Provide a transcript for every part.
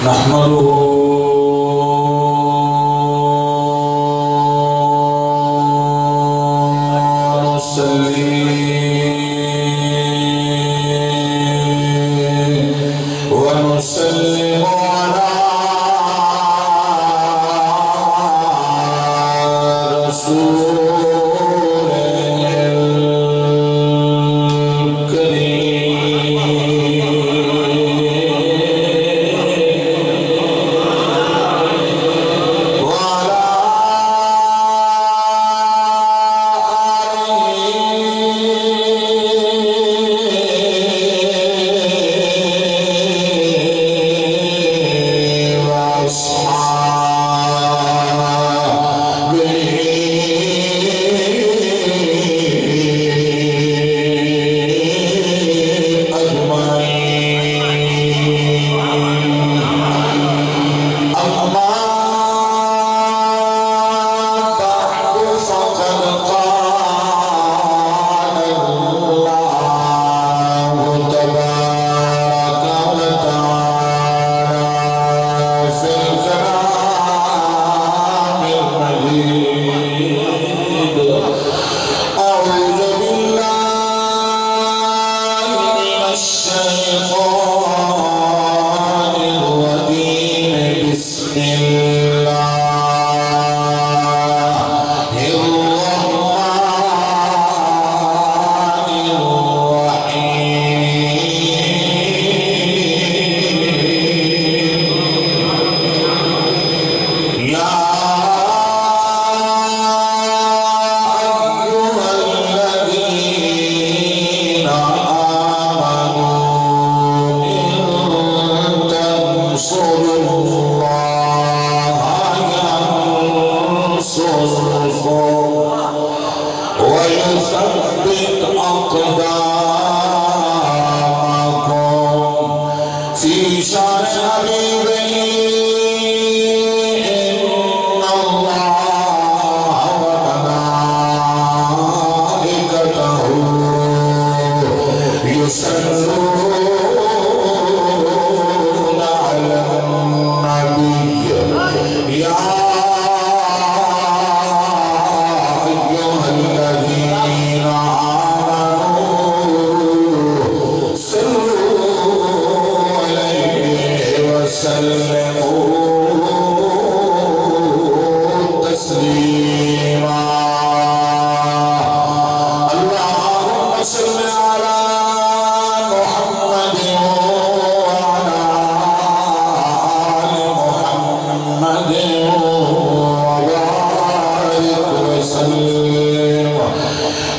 نحمده ونسلم على رسوله الكريم وعلى ويثبت أقدامكم في شان حبيبه إن الله وملائكته يصلون على النبي يا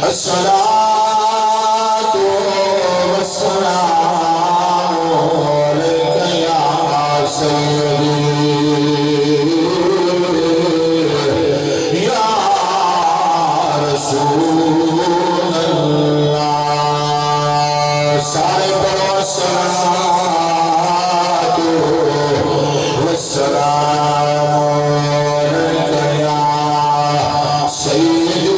الصلاة والسلام عليك يا سيدي يا رسول الله صاحب الصلاة والسلام عليك يا سيدي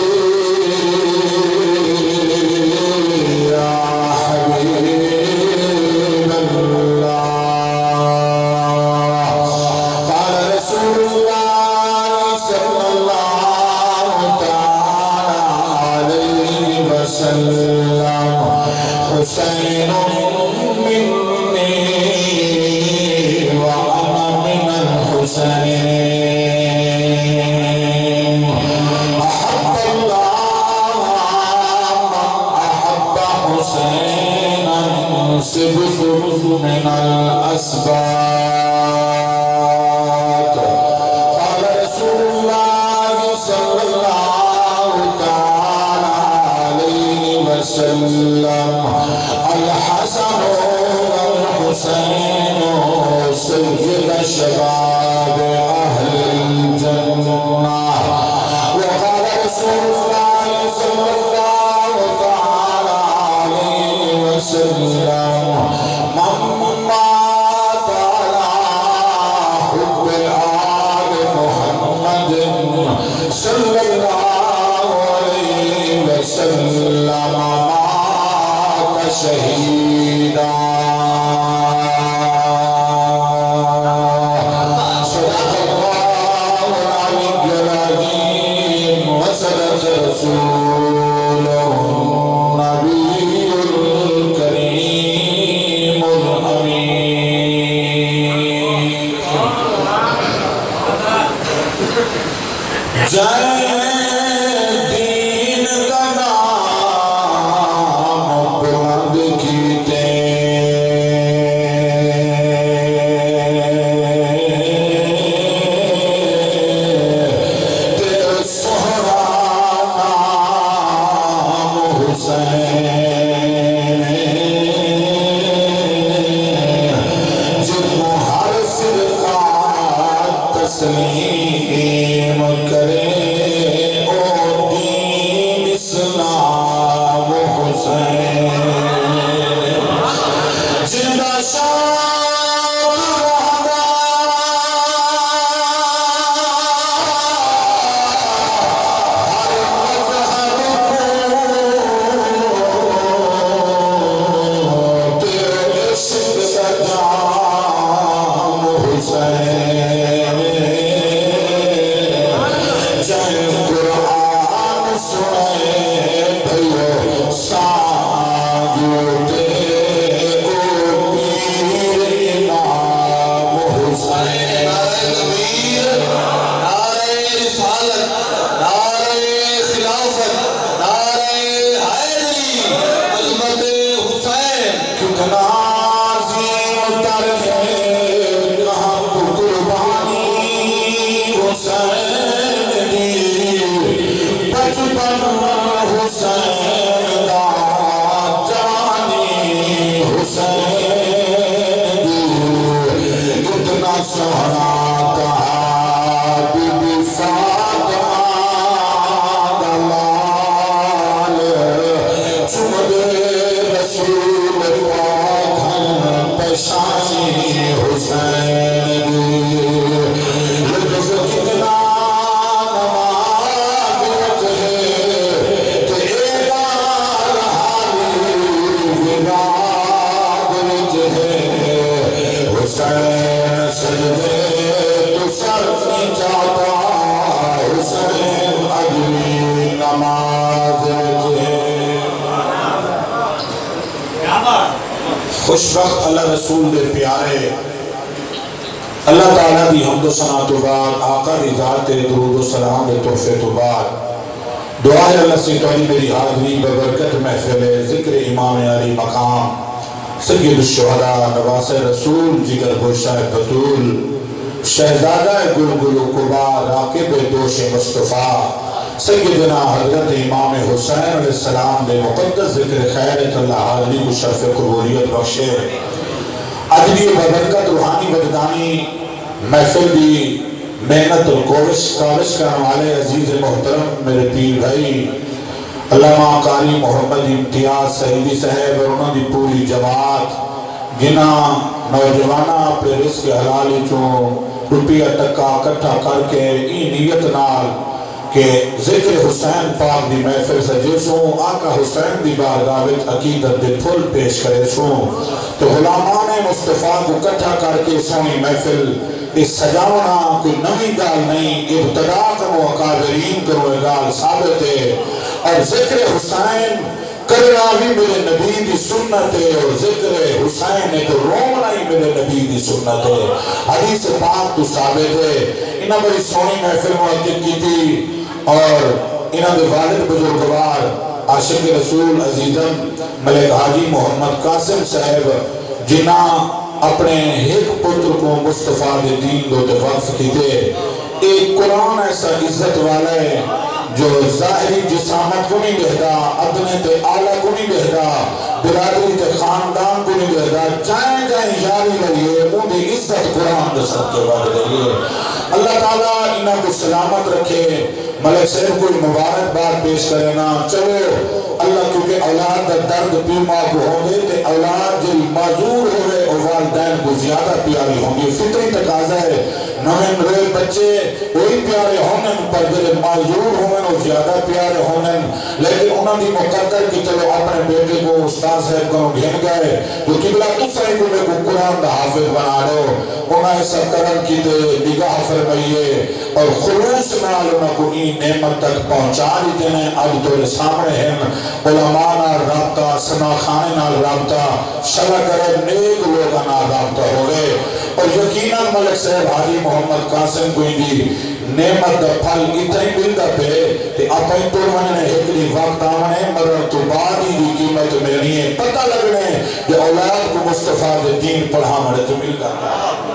حسين مني وأنا من الحسين أحب الله من أحب حسينا سبث من الأسباط قال رسول الله صلى الله تعالى عليه وسلم الحسن والحسين سيد شباب أهل الجنة وقال رسول الله صلى الله تعالى عليه وسلم من مات على حب الآل محمد صلى الله عليه وسلم مات شهيدا زندہ شام رہنا ہر مذہب کو تیرے عشق کا جام حسین جائے قرآن سنے بھئیو ساجدے کو پیر امام حسین نعرہ تکبیر، نعرہ رسالت، نعرہ خلافت، نعرہ حیدری، عظمت حسین کتنا عظیم تر ہے کہاں تو قربانی حسین دی بچپن حسین دا جوانی حسین دی کتنا سہنا کہا بی بی فاطمہ دا لال چمد رسول پاک ہم پیشانی حسین لطف کتنا نمازت ہے کہ ایدار حالی ولادت ہے حسین سجدے تو سر جاتا حسین اجلی نمازت ہے خوشبخت اللہ رسول دے پیارے اللہ تعالیٰ دی حمد و ثنا تو بعد آقا دی ذات تیرے درود و سلام دے تحفے تو بعد دعا ہے اللہ سے تولی میری حاضری ببرکت محفل ذکر امام علی مقام سید الشہداء نواس رسول جگر گوشہ بطول شہزادہ گل و قبا راکب دوش مصطفیٰ سیدنا حضرت امام حسین علیہ السلام دے مقدس ذکر خیرت اللہ حاضری کو شرف قبولیت بخشے عدلی و برکت روحانی وجدانی محفل دی محنت اور کاوش کرنے والے عزیز محترم میرے پیر بھائی علامہ قاری محمد امتیاز سعیدی صاحب اور انہوں دی پوری جماعت جنہ نوجوانہ اپنے رزق حلالی چوں روپیہ تکا اکٹھا کر کے ای نیت نال کہ ذکر حسین پاک دی محفل سجے سوں آقا حسین دی بارگاہ وچ عقیدت دے پھل پیش کرے سوں تو غلامان مصطفیٰ کو کٹھا کر کے سونی محفل اس سجاونا کوئی نوی گال نہیں ابتدا کرو اکابرین کرو گال ثابت ہے اور ذکر حسین کرنا بھی میرے نبی دی سنت ہے اور ذکر حسین ہے تو رونا ہی میرے نبی دی سنت ہے حدیث پاک تو ثابت ہے انہاں بڑی سونی محفل منعقد کی تھی اور انہاں دے والد بزرگوار عاشق رسول عزیزم ملک حاجی محمد قاسم صاحب جنہاں اپنے ایک پتر کو مصطفیٰ دے دین دو دے وقف کی تھے ایک قرآن ایسا عزت والا ہے جو ظاہری جسامت کو نہیں دہدا ادنے تے آلہ کو نہیں دہدا برادری تے خاندان کو نہیں دہدا جائیں یاری لگئے ان دی عزت قرآن دے سب کے بعد لگئے اللہ تعالیٰ انہاں کو سلامت رکھے ملک صاحب کوئی مبارک بات پیش کرے نا چلو اللہ کیونکہ اولاد دا درد پیما کو ہوں گے تے اولاد جو معذور ہوئے اور والدین کو زیادہ پیاری ہوں گے فطری تقاضا ہے نویں روئے بچے وہی پیارے ہونے پر جو معذور ہونے اور زیادہ پیارے ہونے لیکن انہوں نے مقدر کی چلو اپنے بیٹے کو استاد صاحب کو گھن گئے تو قبلہ تس رہی کو میں کو قرآن دا حافظ بنا لو انہوں نے سب کرن کی دے نگاہ فرمائیے اور خلوص نال انہوں کو این نعمت تک پہنچا دی دینے اب تورے سامنے ہیں علماء نال رابطہ سنا خانے نال رابطہ شلع کرے نیک لوگا نال رابطہ ہوئے اور یقیناً ملک صاحب حاجی محمد قاسم کو دی نعمت دا پھل اتنی ملتا پہ کہ اپنی پروانے نے ایکلی وقت آنے مرن تو بعد ہی دی قیمت ملنی ہے پتہ لگنے کہ اولاد کو مصطفیٰ دے دین پڑھا مرے تو مل جاتا ہے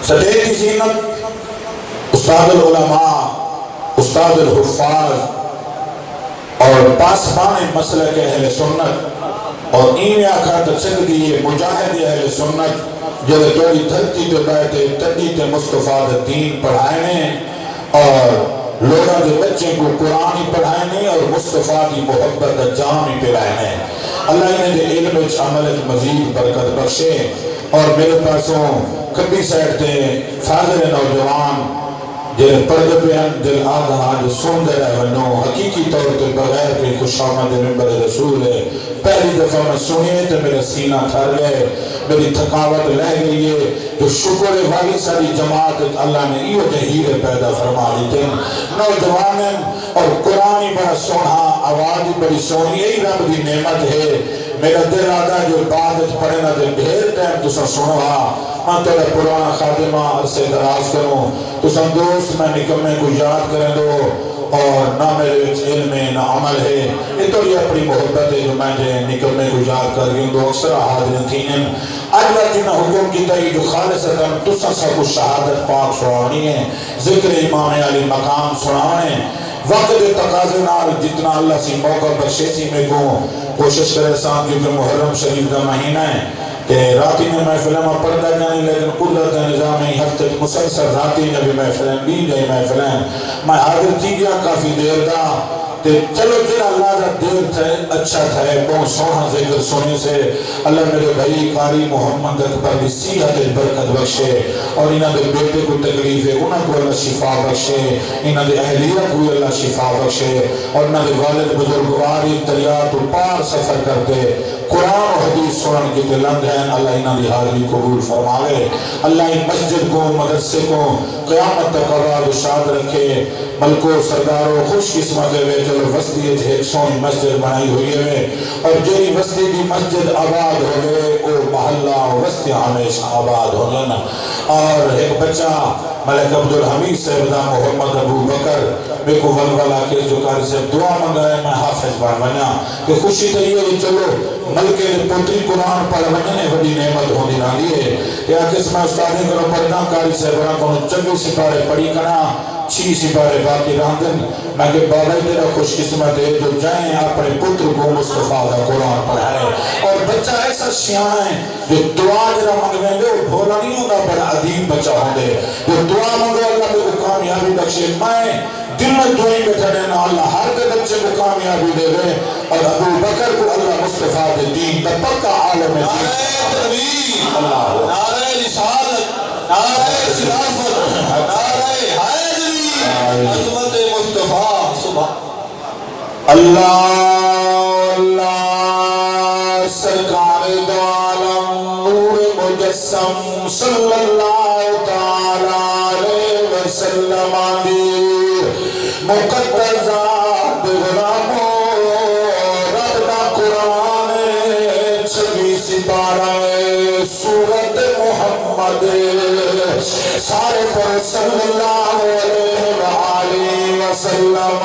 صدیق کی زینت استاد العلماء استاد الحفاظ اور پاسبان مسلک اہل سنت اور این آکھا تچک دیئے مجاہد اہل سنت جب توڑی دھرتی تے بیٹھے تدی تے مصطفیٰ دین پڑھائنے اور لوگا جو بچے کو قرآن ہی پڑھائیں نہیں اور مصطفیٰ کی محبت جام ہی پلائیں ہیں۔ اللہ انہیں دے علم اچ عمل مزید برکت بخشے۔ اور میرے پاسوں کبھی سائٹ تے فاضل نوجوان جنہیں پردے پہ ہیں دل آدھا جو سن دے رہے ونو حقیقی طور تے بغیر کے خوش آمد ممبر رسول ہے۔ پہلی دفعہ میں سنیے تو میرا سینہ تھر گئے، میری تھکاوٹ لہ گئی ہے۔ جو شکر والی ساری جماعت اللہ نے یہ جہیر پیدا فرما دیتے ہیں۔ نوجوانیں اور قرآن ہی بڑا سونا، آواز ہی بڑی سونی، یہی رب دی نعمت ہے۔ میرا دل آدھا جو بعد پڑھے نہ دل ڈھیر ٹائم تو سا سنو میں تیرا پرانا خادمہ عرصے دراز کروں، تو سن دوست میں نکمے کو یاد کریں دو اور نہ میرے علم نہ عمل ہے۔ یہ تو یہ اپنی محبت ہے جو میں نے نکمے کو یاد کر گئی دو اکثر حاضرین تھیں۔ آج بات جنہ حکم کی تائی جو خالصتاً تسا سا کو شہادت پاک سنانی ہے، ذکر امام علی مقام سنانے، وقت تقاضے نال جتنا اللہ سی موقع بخشے سی میں کو کوشش کرے سان کیونکہ محرم شریف کا مہینہ ہے کہ راتی میں محفلیں میں پڑھتا جائیں، لیکن قدرت نظام ہفتے مسلسل راتی میں بھی محفلیں بھی جائیں محفلیں میں حاضر تھی گیا کافی دیر دا کہ چلو جن اللہ دا دیر تھے اچھا تھا بہت سونا ذکر سنے سے اللہ میرے بھائی قاری محمد اکبر بھی صحت برکت بخشے اور انہاں دے بیٹے کو تکلیف ہے انہاں کو اللہ شفا بخشے، انہاں دے اہلیہ کو اللہ شفا بخشے اور انہاں دے والد بزرگواری دریا تو پار سفر کرتے قرآن و حدیث سنن کی دلند ہیں۔ اللہ انہاں دی حاضری قبول فرماوے، اللہ ان مسجد کو مدرسے کو قیامت تک آباد و شاد رکھے۔ ملکو سردارو خوش قسمت ہے چلو وسطی ایک سونی مسجد بنائی ہوئی ہے اور جی وسطی دی مسجد آباد ہوئے او محلہ وسطی ہمیشہ آباد ہو جانا۔ اور ایک بچہ ملک عبدالحمید صاحب دا محمد ابو بکر میں کو ولولہ کے جو کاری سے دعا منگائے میں حافظ بار بنا کہ خوشی تیئے کہ چلو ملکے نے پوتری قرآن پڑھ بننے بڑی نعمت ہونے نہ لیے یا کس میں استادیں کرو پڑھنا کاری سے بنا کنو چنگی سپارے پڑھی کنا 6 سپارے باقی راندن میں کہ بابا تیرا خوش قسمت ہے جو جائیں اپنے پتر کو مصطفیٰ دا قرآن پڑھائے اور بچہ ایسا شیعہ ہے جو دعا جرا منگویں دے وہ بھولا نہیں ہوگا بڑا عدیم بچہ ہوں دے جو دعا منگو اللہ کو کامیابی بخشے۔ میں دل میں دعائیں بیٹھا دینا اللہ ہر کے بچے کو کامیابی دے رہے اور ابو بکر کو اللہ مصطفیٰ دے دین کا پکا عالم ہے۔ نعرہ تکبیر، نعرہ رسالت، نعرہ خلافت، نعرہ حیدری، عظمت مصطفیٰ سبحان اللہ اللہ سرکار دو عالم نور مجسم صلی اللہ تعالی علیہ وسلم دی مقدسات غلاموں رب دا قرآن 26 سپارہ سورت محمد سارے پر صلی اللہ علیہ وآلہ وسلم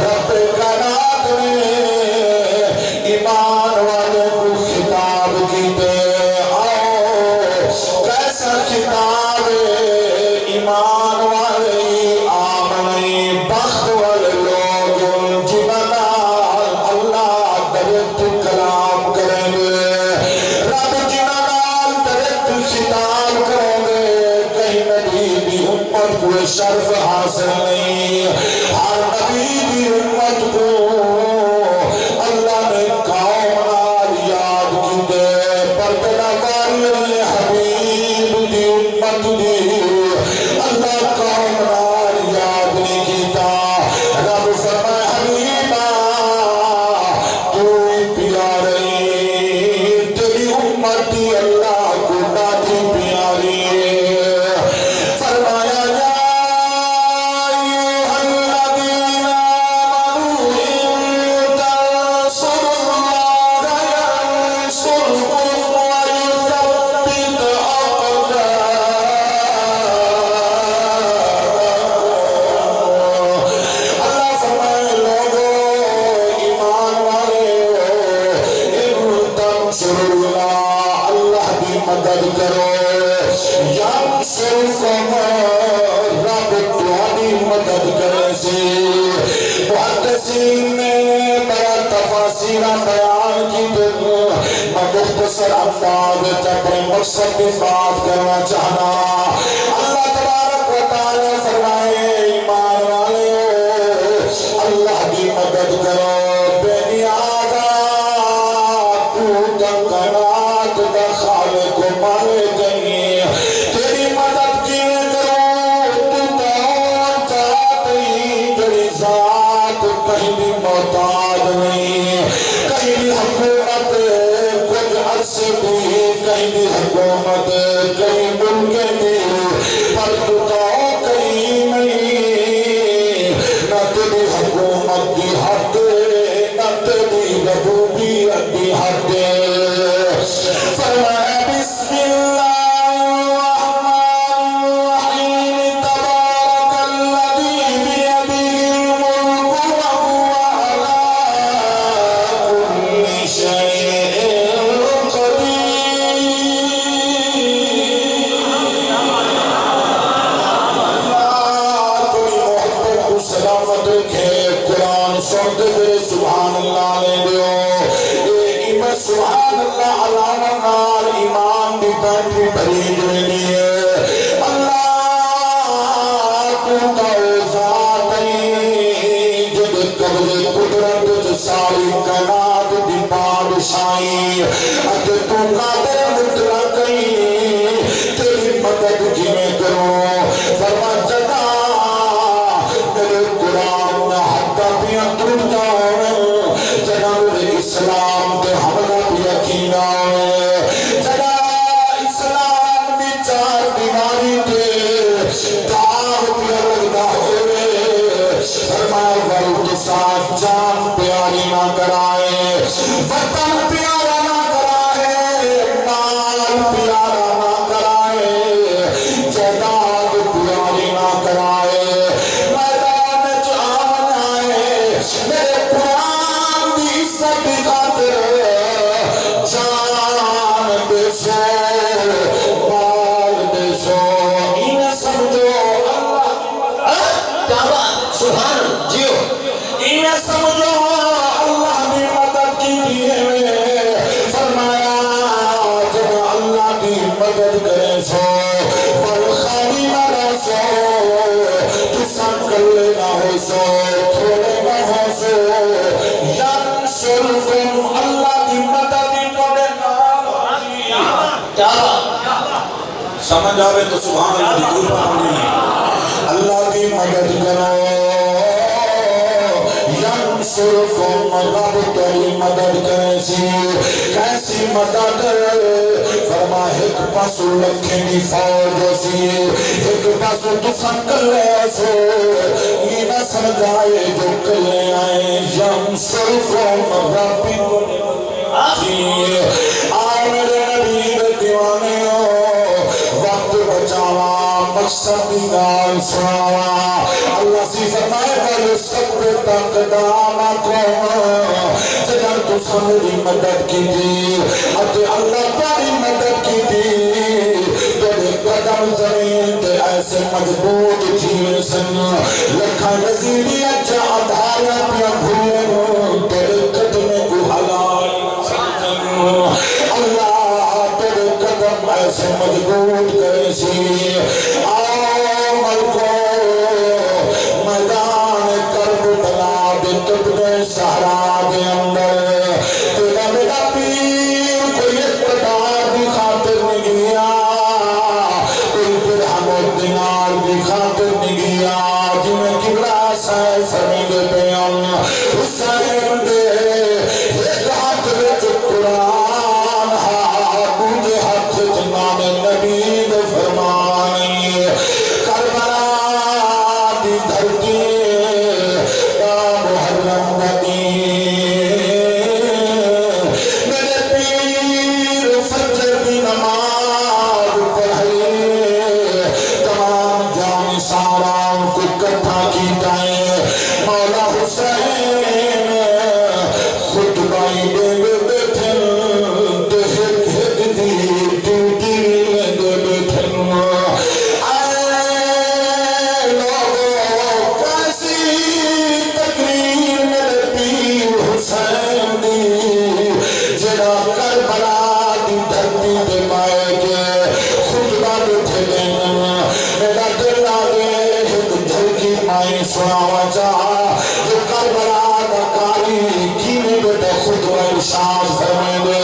رب کائنات نے ایمان والے کو خطاب کیتے آؤ کیسا خطاب ایمان والے آمنی بخت والے لوگ جنہاں اللہ درد کلام کریں گے رب جنہاں درد خطاب کریں گے کہیں نبی بھی امت کو شرف حاصل نہیں ہر نبی بھی امت کو اللہ نے قوم نال یاد کیتے پر بنا واری حبیب دی امت دی اللہ قوم نال یاد نہیں کیتا رب فرمائے حبیبا تو ہی پیارے تیری امتی اللہ کو ناتی پیاری فرمایا یا مدد کرو یا صرف رب تمہاری مدد کرے سے محدثین نے بڑا تفاصیل بیان کی میں مختصر افراد اپنے مقصد کی بات کرنا چاہنا اللہ تبارک و تعالی فرمائے ایمان اپنی بری جوینی اللہ تو ذات جد قبض قدرت ساری کائنات دی بادشاہی اگر تو قادر مطلق تیری مدد کی میں کروں فرما جدا میرے قرآن حتی بھی ٹوٹ جاؤں جدا میرے اسلام کے حملہ بھی یقین آئے جدا اسلام بھی چار بیماری دے داغ بھی لگتا ہوئے فرمائے وقت ساتھ جان پیاری نہ کرائے وطن پیارا نہ کرائے مال پیارا نہ کرائے جداد پیاری نہ کرائے میدان جان آئے میرے قرآن بھی عزت خاطر جان دے سو مال دے سو انہیں سمجھو سبحان جیو انہیں سمجھو اللہ بھی مدد کی دیئے فرمایا جب اللہ بھی مدد کرے سو والخالی نہ سو تو سنکلے نہ ہو سو تھوڑے نہ ہو سو ینصرکم اللہ بھی مدد کرے کیا سمجھ آوے تو سبحان اللہ دی قربانی اللہ بھی مدد کرو ینصرکم رب تیری مدد کیسی مدد فرما ایک پاسو لکھیں دی فوج سی ایک پاسو تو سنکل لے سو یہ نہ سمجھائے جو کلے آئے ینصرکم رب تیری آئے میرے نبی دے دیوانے وقت بچاوا مقصد دی گال سناوا اللہ سی فرمائے والے سب تک داما کون جدر تو سمجھی مدد کی دی اتے اللہ تاری مدد کی دی تیرے قدم زمین تے ایسے مضبوط جیوے سن لکھا نزیدی اچھا ادھاریا پیا بھولے تیرے قدم کو حلائی اللہ تیرے قدم ایسے مضبوط کرے سی آؤ ملکو میدان کرب بلا دے تبنے سہرا دے اندر تیرا میرا پیر کوئی اقتدار بھی خاطر نہیں گیا کوئی درہم و دینار بھی خاطر نہیں گیا جنہیں کبرا سائے فرمید پیان حسین دے ایک ہاتھ وچ قرآن دوجے ہاتھ جناب نبی دے فرمانی کربلا دی دھرتی یا محرم نبی میرے پیر فجر دی نماز پڑھائے تمام جان سارا کو کٹھا کی جائے مولا حسین خطبائی دے بیٹھن دے ہک دی ڈیوٹی دے بیٹھن آئے لوگوں کیسی تقریر میرے پیر حسین دی جڑا کربلا دی دھرتی دے پائے کے خطبہ بیٹھے دین میرا دل آگے ایک جھلکی مائی سناوا چاہا جو کربلا دا کاری کینے بیٹے خطبہ ارشاد فرمائے دے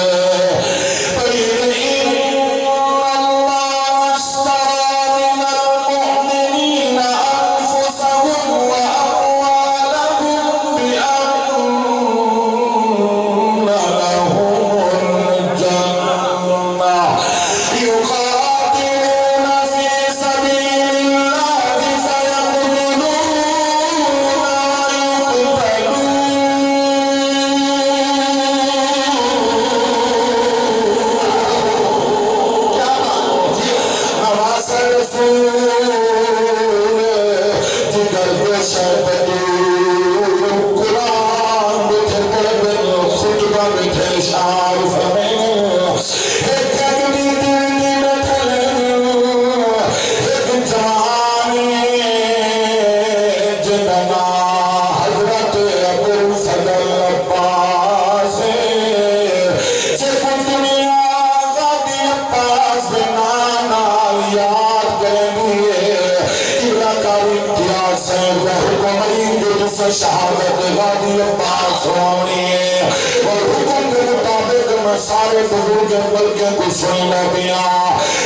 میں سارے بزرگ ملکوں کو سننا پیا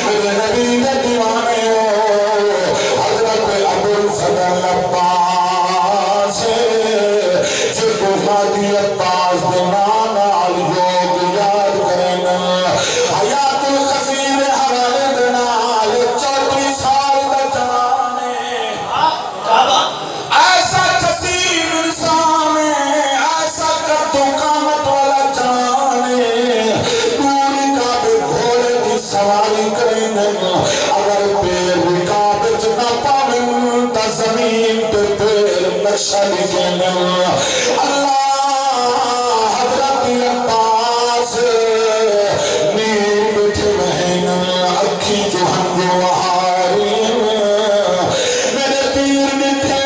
میرے نبی کے دیوانے ہو حضرت ابو الفضل عباس جب حاجی عباس بنان آلیوگ یاد کرنا حیات الخفیر حوالے دنال 34 سال کا جانے ایسا کثیر انسان ایسا کردو قامت والا جانے دوری کا بے گھوڑے کی سواری کریں اگر پیر رکابت نہ پاویں تا زمین پہ پیر نقشہ لکھیں اللہ حضرت عباس نیر بٹھے بہن اکھی جو ہنجو وہاری میرے پیر نٹھے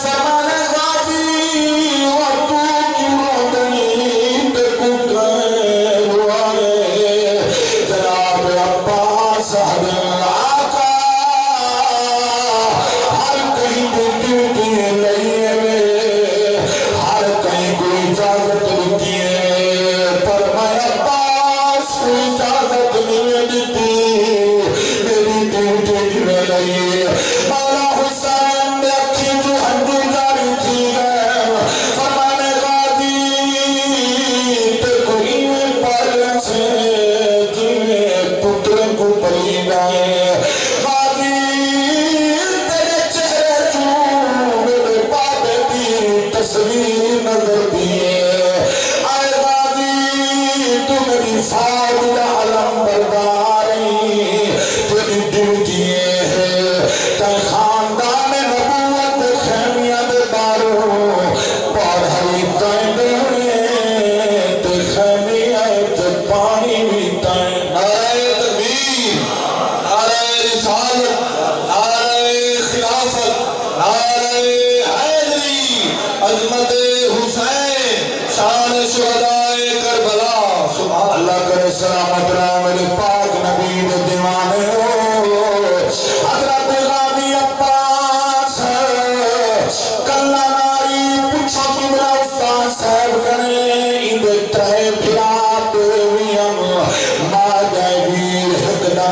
زمان غازی اور تو کی روڈنی پہ کتر روائے جناب عباس حضر آقا ہر کہیں ڈیوٹی نہیں ہے ہر کہیں کوئی اجازت نہیں ہے پر میں عباس کو اجازت نہیں دیتی میری ڈیوٹی میں نہیں مولا حسین نے اکھی جو ہنجو جاری تھی ہے فرمانے غازی تے کوئی پالن سے جنہیں پتر کو پلید آئے غازی تیرے چہرے جو میرے بابے کی تصویر نظر دیئے آئے غازی تو میری فاضل علم برداری تیری ڈیوٹی ہے تے خاندان نبوت خیمیہ دے دارو پڑھائی تائیں دینے تے خیمیہ تے پانی بھی تائیں نعرہ تکبیر نعرہ رسالت نعرہ خلافت نعرہ حیدری عظمت حسین شان شہدائے کربلا سبحان اللہ کرے سلامت رہا میرے پاک نبی دے دیوانے ہو حضرت غازی عباس کلہ ناری پوچھو کہ میرا استاد صاحب کرے اندے ترے بھیات ویم ماں جائے ویر حقدنا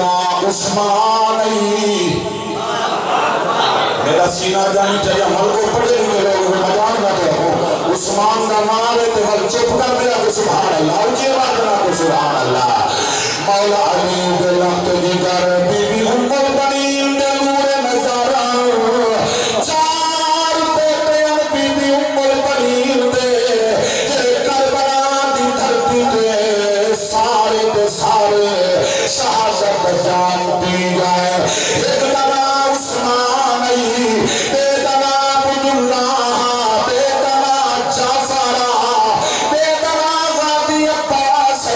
عثمانی میرا سینہ جانی چاہیے ملکوں پڑھے لکھے لوگ مجان نہ کرو عثمان کا نام ہے تو ہر چپ کر دیا کہ سبحان اللہ اور کی بات نہ کو سبحان اللہ مولا علی دے لخت دیگر بی بی ام البنین دے نور نظارہ چار بیٹیاں بی بی ام البنین دے جے کربلا دی دھرتی دے سارے دے سارے شہادت جان دی گئے ایک دنا عثمان بے دنا عبداللہ بے دنا جعفرہ بے دنا غازی عباس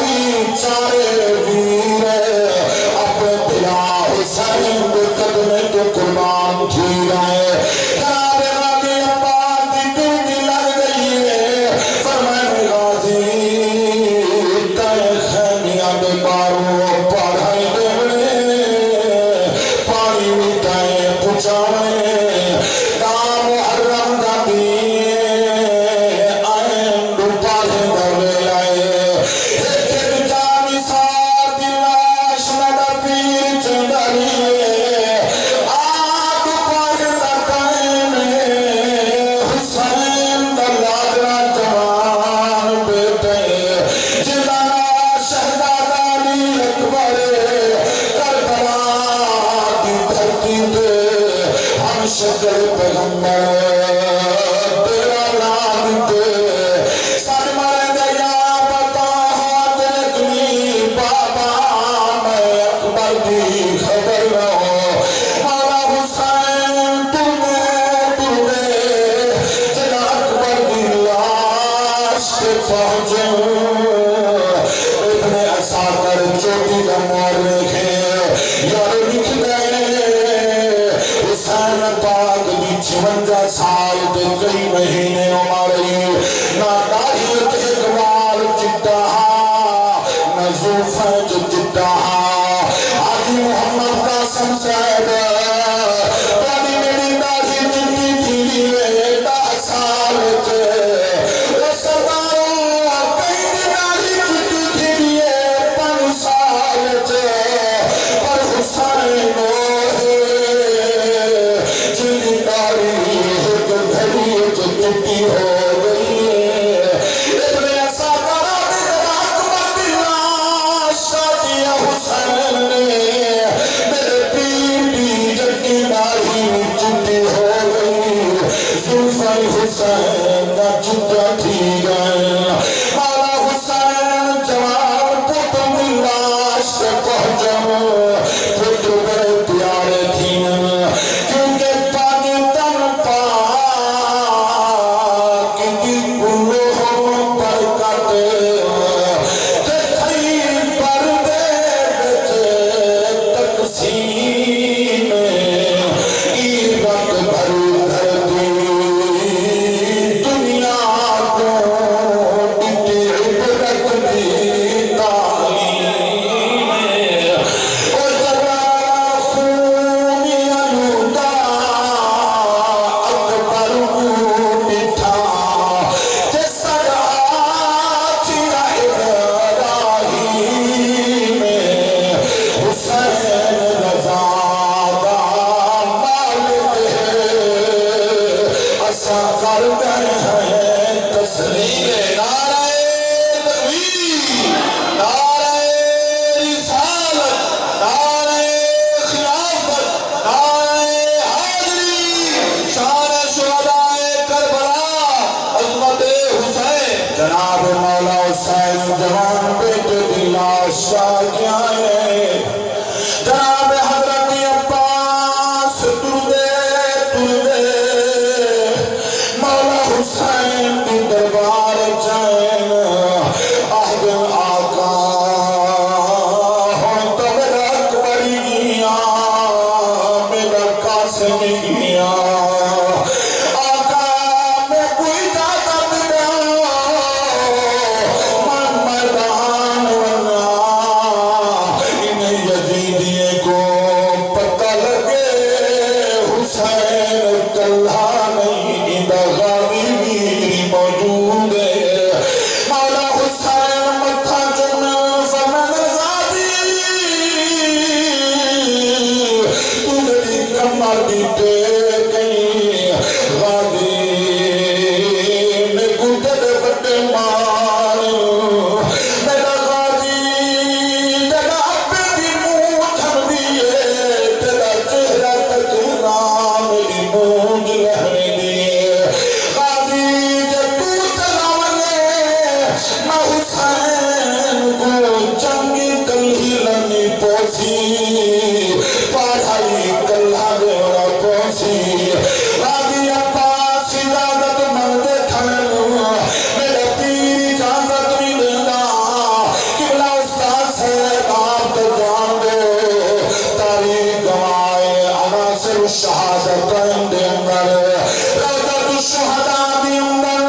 حسین جوان بیٹے دی لاش کیا ہے جناب حضرت عباس ٹردے مولا حسین دی دربار چین آہدن آقا ہون تو میرا اکبر گیا میرا قاسم گیا آقا میں کوئی طاقت نہ من میدان ورنہ ان یزیدیے کو پتہ لگے حسین کلہ نہیں غازی ویر موجود ہے مولا حسین متھا چکنا فرمان غازی تو میری کمر دی ٹیک گئی غازی میں گھٹے دے بڑے مار میرا غازی تیرا اپنے دی منہ تھم دیئے تیرا چہرہ تکنا میری مونج لہنے دیئے غازی جب تو چلاونے میں حسین کو جنگی کلہی لنی پوسی پاڑھائی کلہ دیوڑا پوسی غازی عباس اجازت مندے کھنن میرا پیر اجازت بھی دینا قبلہ استاد سے آپ تو جان دے تاریخ گوائے عناصر الشہادت دے اندر روضۃ الشہداء دے اندر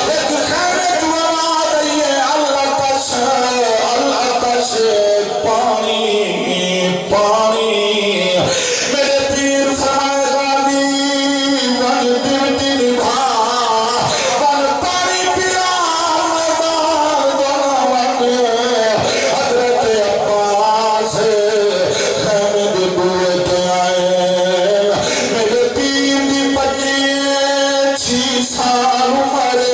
ایک خیمے جوانا دئیے اللہ تش پانی پانی میرے پیر فرمائے غازی ون ڈیوٹی نبھا ون پانی پیا میدان دونوں حضرت عباس خیمے دے بوئے تے آئے میرے پیر دی بچی 6 سال عمرے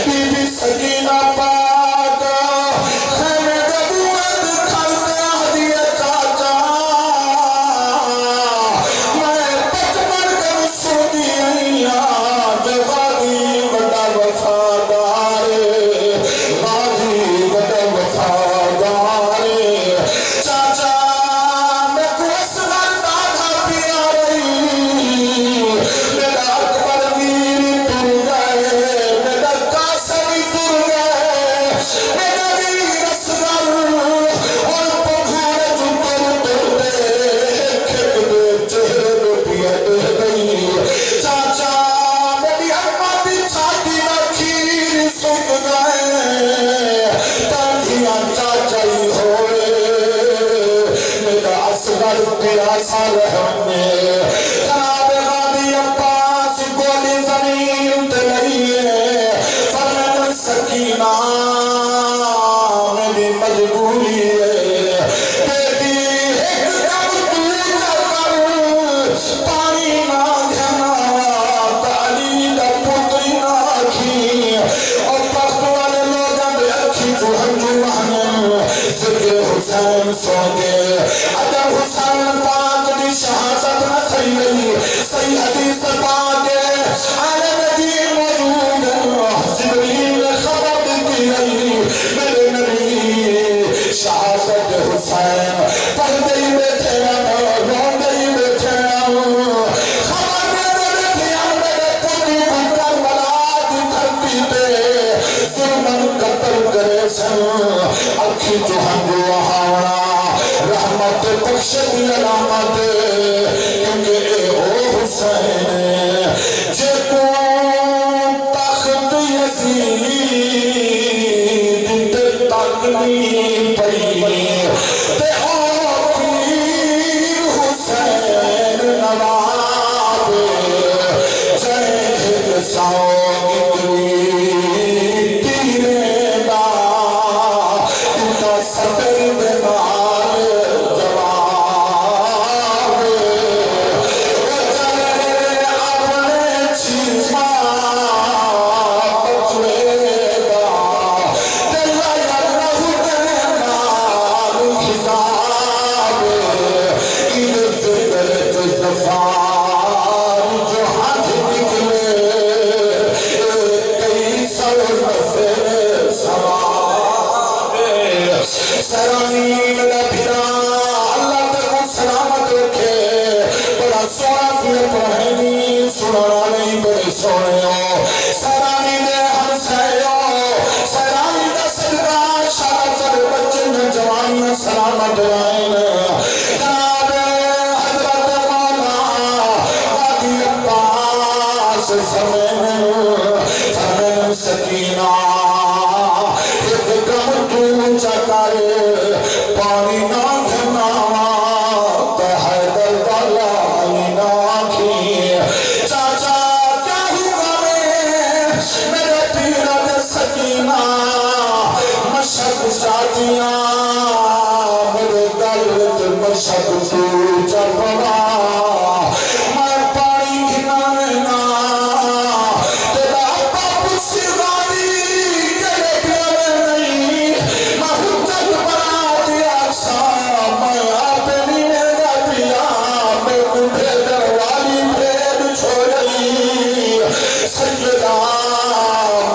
بی بی سکینہ پاک خیمے دے بوئے تے کھلتے آدھیے چاچا میں بچپن کر سودی آئیاں جو غازی بڑا وفادار غازی بڑا وفادار چاچا میں کو اصغر دادا پیا رہی میرا اکبر ویر ٹر گئے میرا قاسم ٹر گئے میرا ویر اصغر اور پگھور ٹر دے کھک دے چہرے دے پیا دے گئی چاچا میری اماں دی چھاتی دا کھیر سک گئے تانیاں چاچا ہی ہوئے میرا اصغر تیرا سا رحم جناب غازی عباس گولی زمین تے لگی ہے فرمان سکینہ میری مجبوری ہے بیٹی ایک دم تو کر پانی نہ گھنا علی دا پتری نہ کھی اور تخت والے لوگاں دے اکھی جو ہنجو مہنن ذکر حسین سو گے اگر حسین پاک دی شہادت نہ تھی رہی صحیح حدیث پاک ہے آلے نبی موجود ہے جبریل نے خبر دیتی رہی میرے نبی شہادت حسین پڑھ گئی بیٹھے رو گئی بیٹھے خبر دیتے بیٹھے میرے پوتی کو کربلا دی دھرتی پہ ظلمن قتل کرے سن اکھی جو ہنگو ہاونا رحمت بخشت علامت کیونکہ اے او حسین جے کو تخت یزید تے تکلیف پئی تے او پیر حسین نواب جہد ساؤ تیرے دا تا سفر دے نال جواب وجلے اپنے چیما بچوے دا دل یا رہو دے نال سرانی میرا بھیرا اللہ تک سلامت رکھے بڑا سونا پھر پڑھنی سنانا نہیں بڑے سونے ہو سرانی دے ہم سہے ہو سرانی دا صدقہ شاہ تر بچن جوانی سلامت رائن جناب حضرت مولا قاضی عباس فرمین سکینہ ایک دم تو چکر پانی نہ گھنا تو حیدر والا علی ناکھی چاچا کیا ہوا میرے پیرت سکینہ مشک شادیاں میرے دلت مشک تو چپڑا میں پانی گھنانے نا تیرا باپ سیغانی تیرے پیارے نہیں میں حجت بنا دیا سا میں اپنی میرا پیا میں کٹھے دروالی بھیڑ چھوڑی سجدہ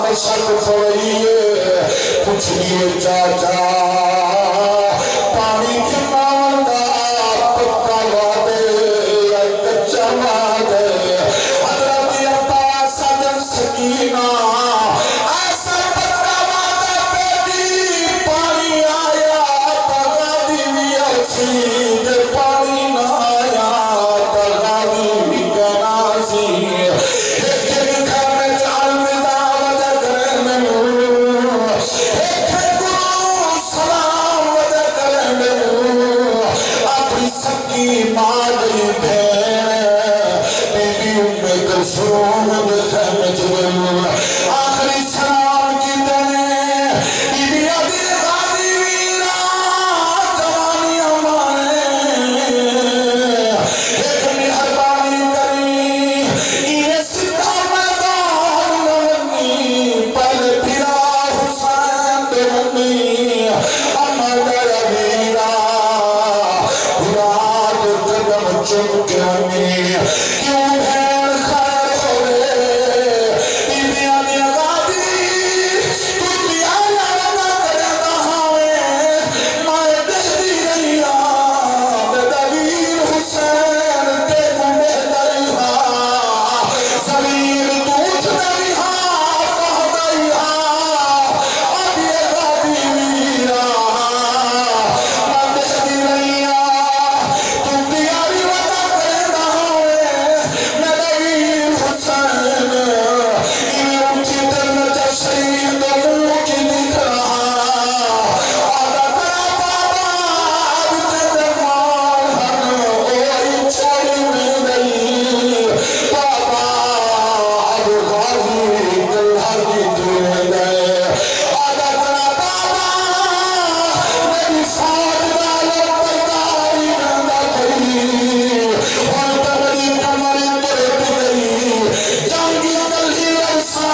مشک پڑھئیے پوچھئیے چاچا پانی کھمان دا پکا وعدے یا کچا وعدے حضرت عباس صدر سکینہ ایسا پکا وعدہ بیٹی پانی آیا پگا دیوی اسی دے پانی نہ آیا پگا دیوی کنازی ایک دن گھر میں چال میں دعوت کرنے سلام ودا کرنے اپنی سکی مادری بھین بی بی کلثوم خیمت آخری سلام کی دینے بی بی علی غازی ویرا جوانی ہمارے ایک مہربانی کری یہ سدھا میدان نونی پہلے پھرا حسین بنی امد ویرا براد قدم چمکے ہمیں کیوں بھین خیر ہوئے بی بی علی غازی تو بھی آیا ودا کرے دہاوے مائے دہدی رہیا بدویر حسین تے کو مہدریہا زمین دوچ دریہا پہدریہا اب یہ غازی ویرا میں دہدی رہیا تو بھی آئی ودا کرے دہاوے بدویر حسین یہ اونچی دل نجا شریف دمو کی دکھ رہا آدھا کرا بابا آدھتے درمان ہن اوئی چھوڑی میں گئی بابا اب غازی دلہر کی دے گئے آدھا کرا بابا میری ساتھ دالت برداری نندہ گئی اور تبری کمری ترٹ گئی جنگی کلہی لرسا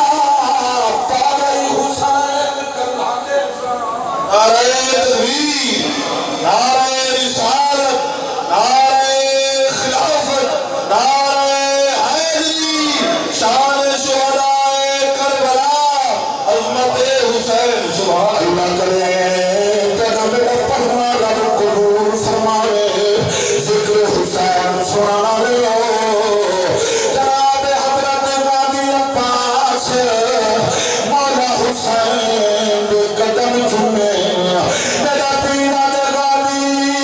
پاگئی حسین کلہانے نعرہ تکبیر نعرہ رسالت نعرہ خلافت نعرہ حیدری شان شہداء کربلا عظمت حسین سبحان اللہ کرے قدم پڑھنا رب قبول فرمائے ذکر حسین سنانا لے جناب حضرت غازی عباس مولا حسین دے قدم چومے میرا پیرا دے غازی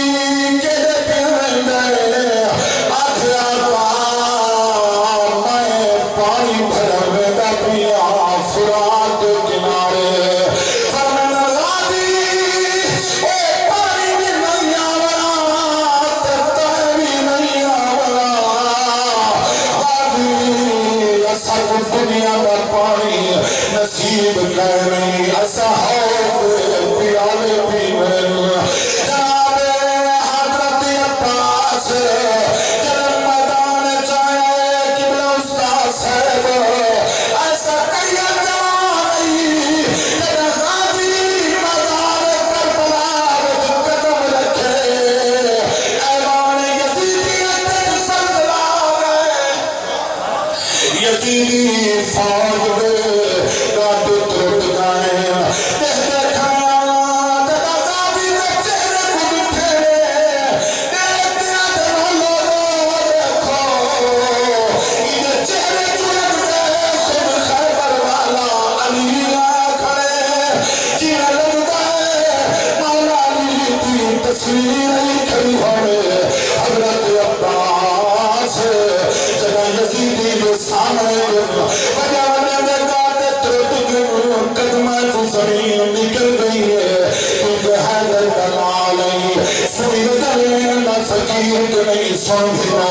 ترین نکل گئی ہے کیونکہ حیدر بنا لئی سوئی دلین نہ فقیر کے نہیں سنگھنا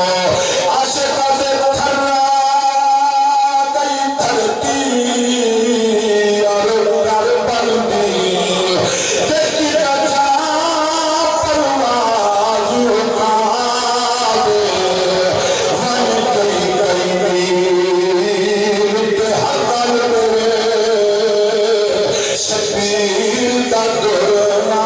عاشقہ دے تھرا گئی دھرتی اور گر بلدی دیکھی جا پرواز اٹھا دے ون گئی گئی گئی رتے ہر قلب شبیر دا درنا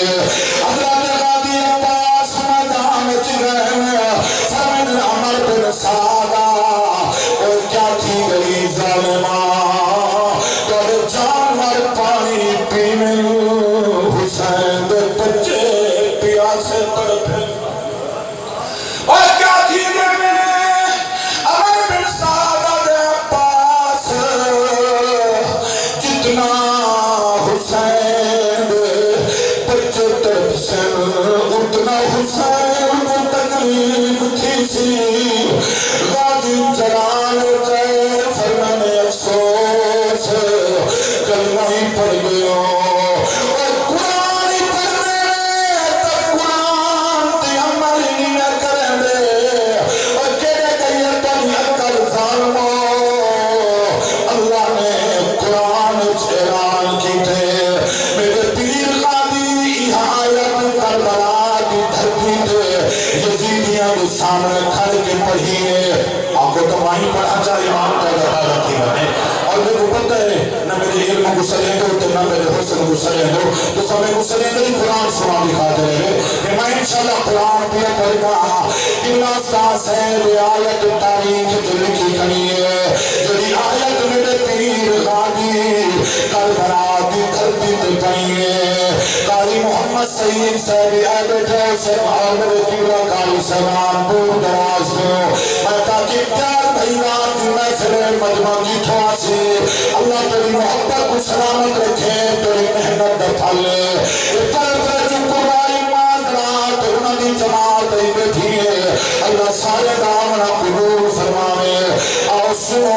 حضرت غادی عباس میدان چرہنے فرمین عمر بن سادہ اور کیا تھی گئی ظالمہ تو جانور پانی پینے حسین دے بچے پیاسے تڑپے اور کیا تھی گئی عمر بن سادہ دے عباس جتنا حسین اتنا حسین کو تکلیف تھی سی غازی جلال چاہے فرمان افسوس کلمہ ہی پڑھ گیا اور قرآن ہی پڑھنے تب قرآن تی عمل ہی نہ کریں دے اور کہنے کہیے تم یکر ظالمو اللہ نے قرآن اعلان کی تھے میرے پیر غادی آیت کربلا کی دھرتی دے یزیدیاں کے سامنے کھڑ کے پڑھیے آپ کو تو وہیں پڑھا چاہے امام کا لگا رکھی بنے اور میرے کو پتہ ہے نہ میرے علم کو سلیں گے تو نہ میرے حسن کو سلیں گے تو سمیں کو سلیں گے قرآن سنا دکھاتے رہے کہ میں انشاءاللہ قرآن پہ پڑھ گا کنا ساس ہے رعایت تاریخ جو لکھی کنی ہے جوڑی آیت میرے پیر غادی کربلا کی دھرتی دے پڑھی ہے قاری محمد سید صاحب آئے بیٹھے اسے اور میرے قبلہ قاری سلام دور دراز دو میں تاکہ پیار بھائیات کی محفل مجمع کی تھوا سے اللہ تیری محبت کو سلامت رکھے تیری محنت دفعہ لے اتر جو قرآن مادرات انہوں نے جماعت ہی بیٹھی ہے اللہ سارے دامنا قبول فرمانے اور سنو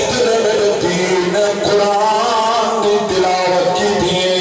تیرے میرے دین نے قرآن کی تلاوت کی دیئے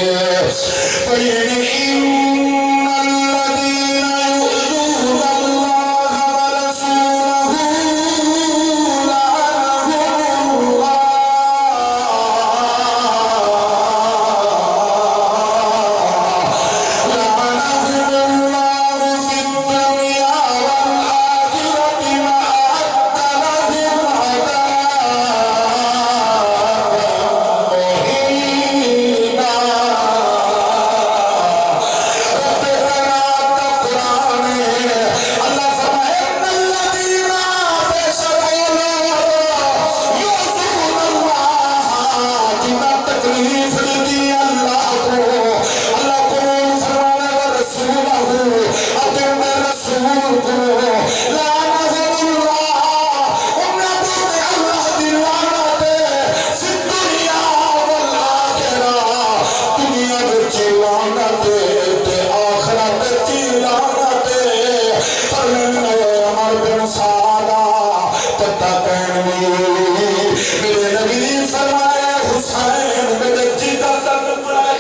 میرے نبی فرمایا حسین میرے جگر کا ٹکڑا ہے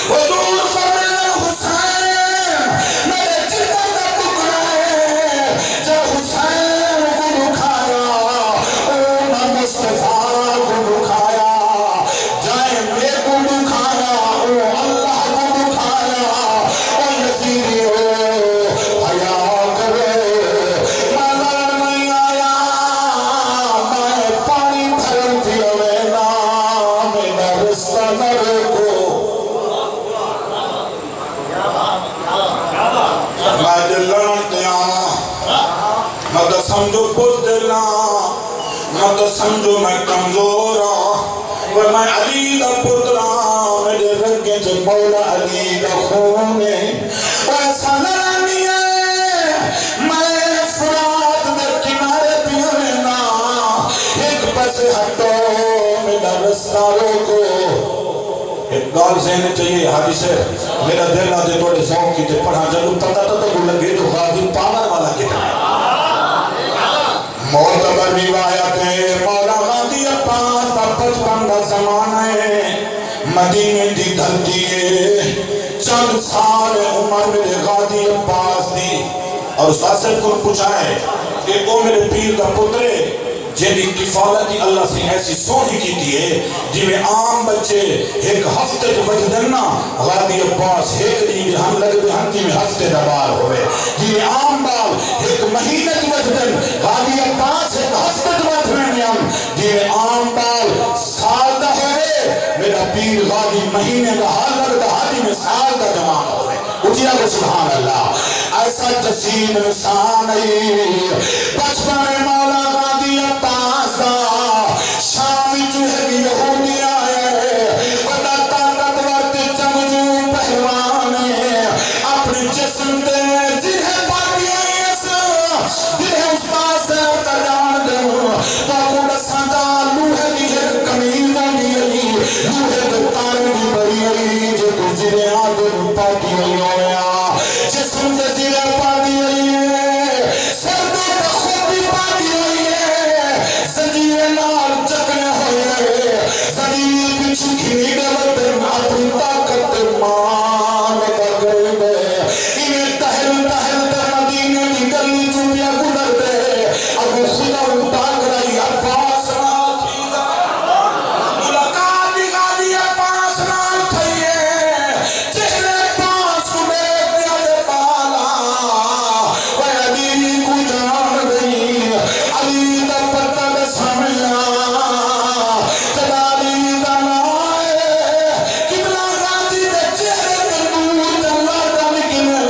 حضور فرمایا حسین میرے جگر کا ٹکڑا ہے جب حسین کو دکھایا امام مصطفیٰ کو دکھایا جائے میرے کو دکھایا اللہ کو دکھایا اور یزیدیو حیا کرے مگر نہیں آیا میں پانی بھر دیا وینا میرا رشتہ نر کو میں دلن دیا میں تو سمجھو پوچھ دلنا میں تو سمجھو میں کمزور اور میں علی دا پترا میرے رنگے جو مولا علی دا خونے ایسا لرانی ہے میں فرات دے کنارے پیونا ایک پس ہٹو میرا رستہ روکو ایک گال ذہن چاہیے حدیث ہے میرا دل آدھے توڑے ذوق کی تے پڑھا جلو پتہ تو لگے تو غازی پاور والا کتنا ہے معتبر روایت ہے مولا غازی عباس کا 55 کا زمانہ ہے مدینے دی دھرتی ہے چند سال عمر میرے غازی عباس دی اور اس آسف کو پوچھا ہے کہ وہ میرے پیر کا پترے جنہی کفالتی اللہ سے ایسی سونی کی دیئے جی میں عام بچے ایک ہفتے جو وجدنا غادی عباس ایک دن ہم لگے بہن جی میں ہفتے دبار ہوئے جی میں عام بال ایک مہینہ جو وجدن غادی عباس ایک ہفتے جو وجدن جی میں عام بال سال دا ہوئے میرا پیر غادی مہینے کا حال لگتا حالی میں سال کا جمع ہوئے اٹھیا کو سبحان اللہ ایسا جسیم انسان ہے بچپن میں مولا غادی عباس شامی جو ہے کہ یہودی آئے بڑا طاقتور چمجو پہلوان ہے اپنے جسم دے جنہیں پاکی جنہیں استاذ سے تجان دوں تو کڑا سانتا لوہے دیئے کمیل دیئے لوہے دکتار دی بڑی جو گزرے آدھر پاکی ہویا جسم دے زیرے پاکی ہوئے سر دے خود بھی پاکی ہوئے زنجیر نال چکنے ہوئے زنجیر پچھو کھینی دے وطن اپنی طاقت مان کر گئی دے انہیں تحل تحل در مدینے کی گلی چوبیا گزر دے ابو خدا اٹھا کرائی عباس نال تھیزا ملاقات دی غادی عباس نال تھئیے چہرے پاس کو بیت دیا دے پالا وہ علی کو جان گئی علی دا پتہ دے سمجھا جلالی دا نائے قبلہ غازی دے چہرے دے نور دلہ دا نکلے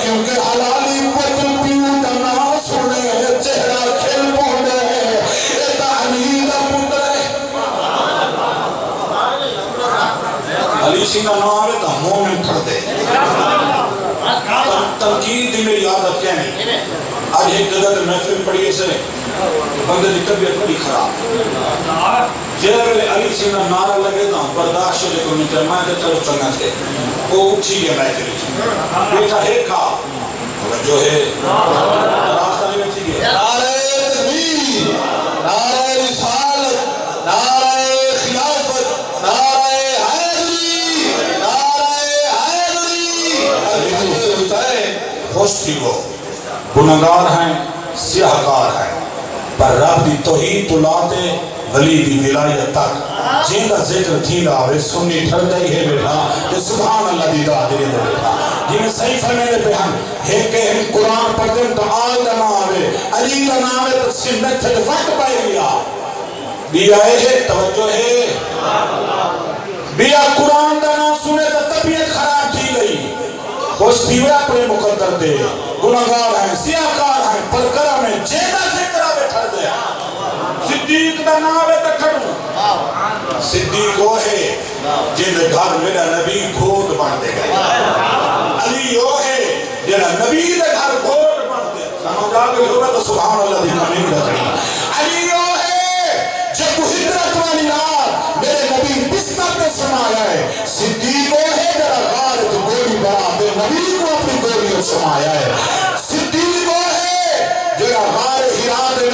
کیونکہ حلالی پتل پیو دا نا سنے چہرہ کھل پوندے ایتا علی دا پتر علی سینہ نہ آوے تا مومن کر دے تنقید دی میری عادت کہنے آج ایک جگہ محفل پڑھیے سے بندے دی طبیعت بڑی خراب جیرے علی سینہ نعرہ لگے تا برداشت لے کو نہیں چاہے میں چلو چلنا تھے وہ اٹھی گئے محفل بیٹا ہے کھا جو ہے راستہ نہیں بیٹھی گئے نعرہ تکبیر نعرہ رسالت نعرہ خلافت نعرہ حیدری نعرہ حیدری حسین خوش تھی وہ گناہگار ہیں سیاہکار ہیں پر رب دی توحید تو لاتے ولی دی ولایت تک جیندہ ذکر تھی لاوے سنی ٹھر دائی ہے بیٹھا کہ سبحان اللہ دی دا دلی دے بیٹھا جنہیں صحیح فرمینے پہ ہم قرآن پڑھتے ہیں تو آل دا نہ آوے علی دا نہ آوے تو سنت سے وقت پائے گیا بیا ہے توجہ ہے بیا قرآن دا نہ سنے تو طبیعت خراب تھی گئی خوش تھی ہوئے اپنے مقدر دے گناہگار ہیں سیاہکار ہیں پر کرم ہے جیدہ ذکر آوے ٹھر دے صدیق دا ناوے تکھڑوں صدیق وہ ہے جن گھر میرا نبی گھوٹ بن دے گئے علی وہ ہے جن نبی دے گھر گھوٹ بن دے سمجھ آگے ہوگا تو سبحان اللہ دی کمین رکھنی علی وہ ہے جب ہجرت والی رات میرے نبی بستر پہ سمایا ہے صدیق وہ ہے جرا غارت گولی بڑا دے نبی کو اپنی گولیوں سمایا ہے صدیق وہ ہے جرا غار ہرا دے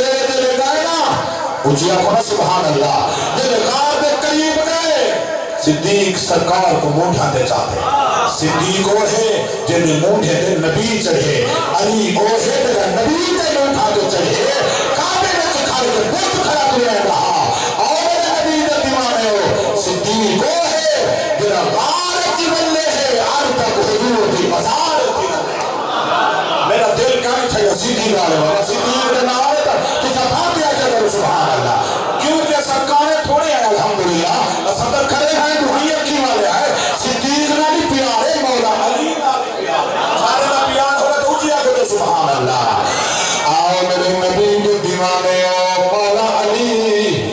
اجیا کو نا سبحان اللہ. جب غار دے قریب گئے صدیق سرکار کو مونڈھا دے چاہتے. صدیق وہ ہے جن مونڈھے دے نبی چڑھے. علی وہ ہے جگہ نبی دے مونڈھا دے چڑھے. کعبے میں چکھار کے بہت کھڑا تو رہ رہا. اور میرے نبی دے دیوانے ہو. صدیق وہ ہے جنہ غار کی ملے ہے آج تک حضور کی مزار کی ملے. میرا دل کہیں تھا یا صدیق آلے والا صدیق دے نہ آلے تھا تو صفات یا جگر سبحان اللہ. کیونکہ سرکاریں تھوڑے ہیں الحمدللہ صدر کھڑے ہیں دنیا کی والے ہیں. صدیق نہ بھی پیارے مولا علی نہ بھی پیارے سارے نہ پیار ہوگا تو اچھیا کرے سبحان اللہ. آؤ میرے نبی کے دیوانے ہو مولا علی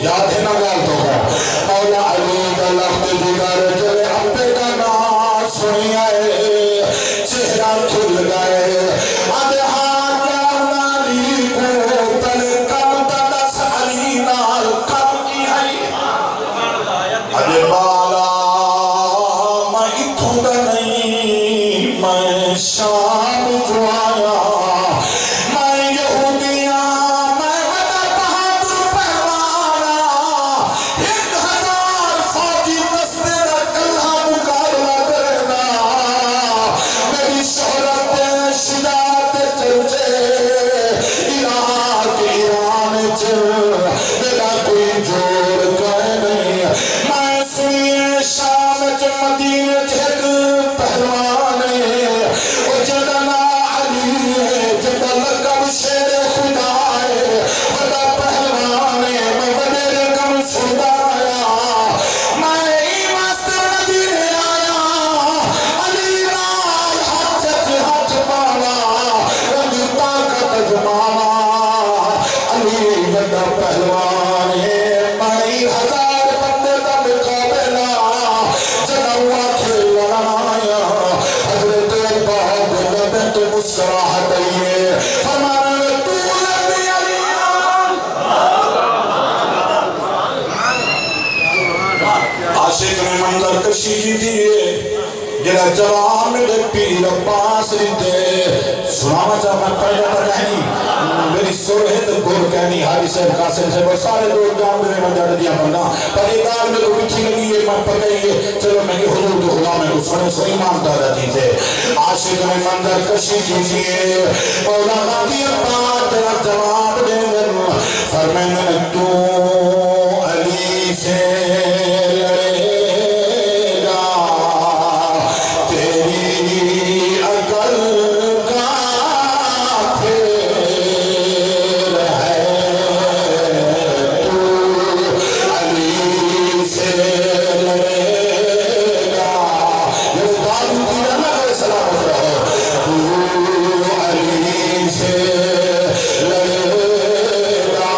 یاد ہے نا گال تو ہو مولا علی کا لفظ جگر چلے اپنے کا نام سنی آئے چہرہ کھل گئے ادھان نالی کو تل کم تدس علی نال کم کی ہے ادھے بالا میں اتھوں دا نہیں میں شام جو آیا میں یہودیاں میں وڈا بہادر پہلوانا 1000 فوجی دستے دا کلہ مقابلہ کرنا میری شہرت شجاعت چرچے عراق ایران چل میرا کوئی جوڑ کرے نہیں. میں سنیے شام چ مدینہ ایک پہلوان وہ جدنا علی جدا لقب شیر خدا ہے بڑا پہلوان میں بڑے رقم سدایا میں واسط مدینہ آیا علی نال ہاتھ پاوا رنگ طاقت ازماوا علی بڑا پہلوان ہے میں 1000 بندے دا مقابلہ جنوا کھیلنا آیا حضرت بہادر بنت مسراحت ہے فرمانا تو نبی علی عاشق میں منظر کشی کی دیئے جنہ جوان میرے پیر عباس لیتے سنانا چاہ میں پہلے پر کہنی میری سورہت گور کہنی حاجی صاحب قاسم سے بہت سارے دور جان میرے میں جڑ دیا بندہ پر ایک دار میں کو پچھی لگی ہے میں پکئیے چلو میں کہ حضور تو خدا میں کو سنے سنی مانتا رہتی تھے. عاشق میں منظر کشی کیجئے مولا غادی عباس تیرا جواب دیں گن فرمائن تو علی سے لڑے گا تیری عقل کا پھر ہے تو علی سے لڑے گا یہ دعا کی اللہ علیہ السلام رہو تو علی سے لڑے گا.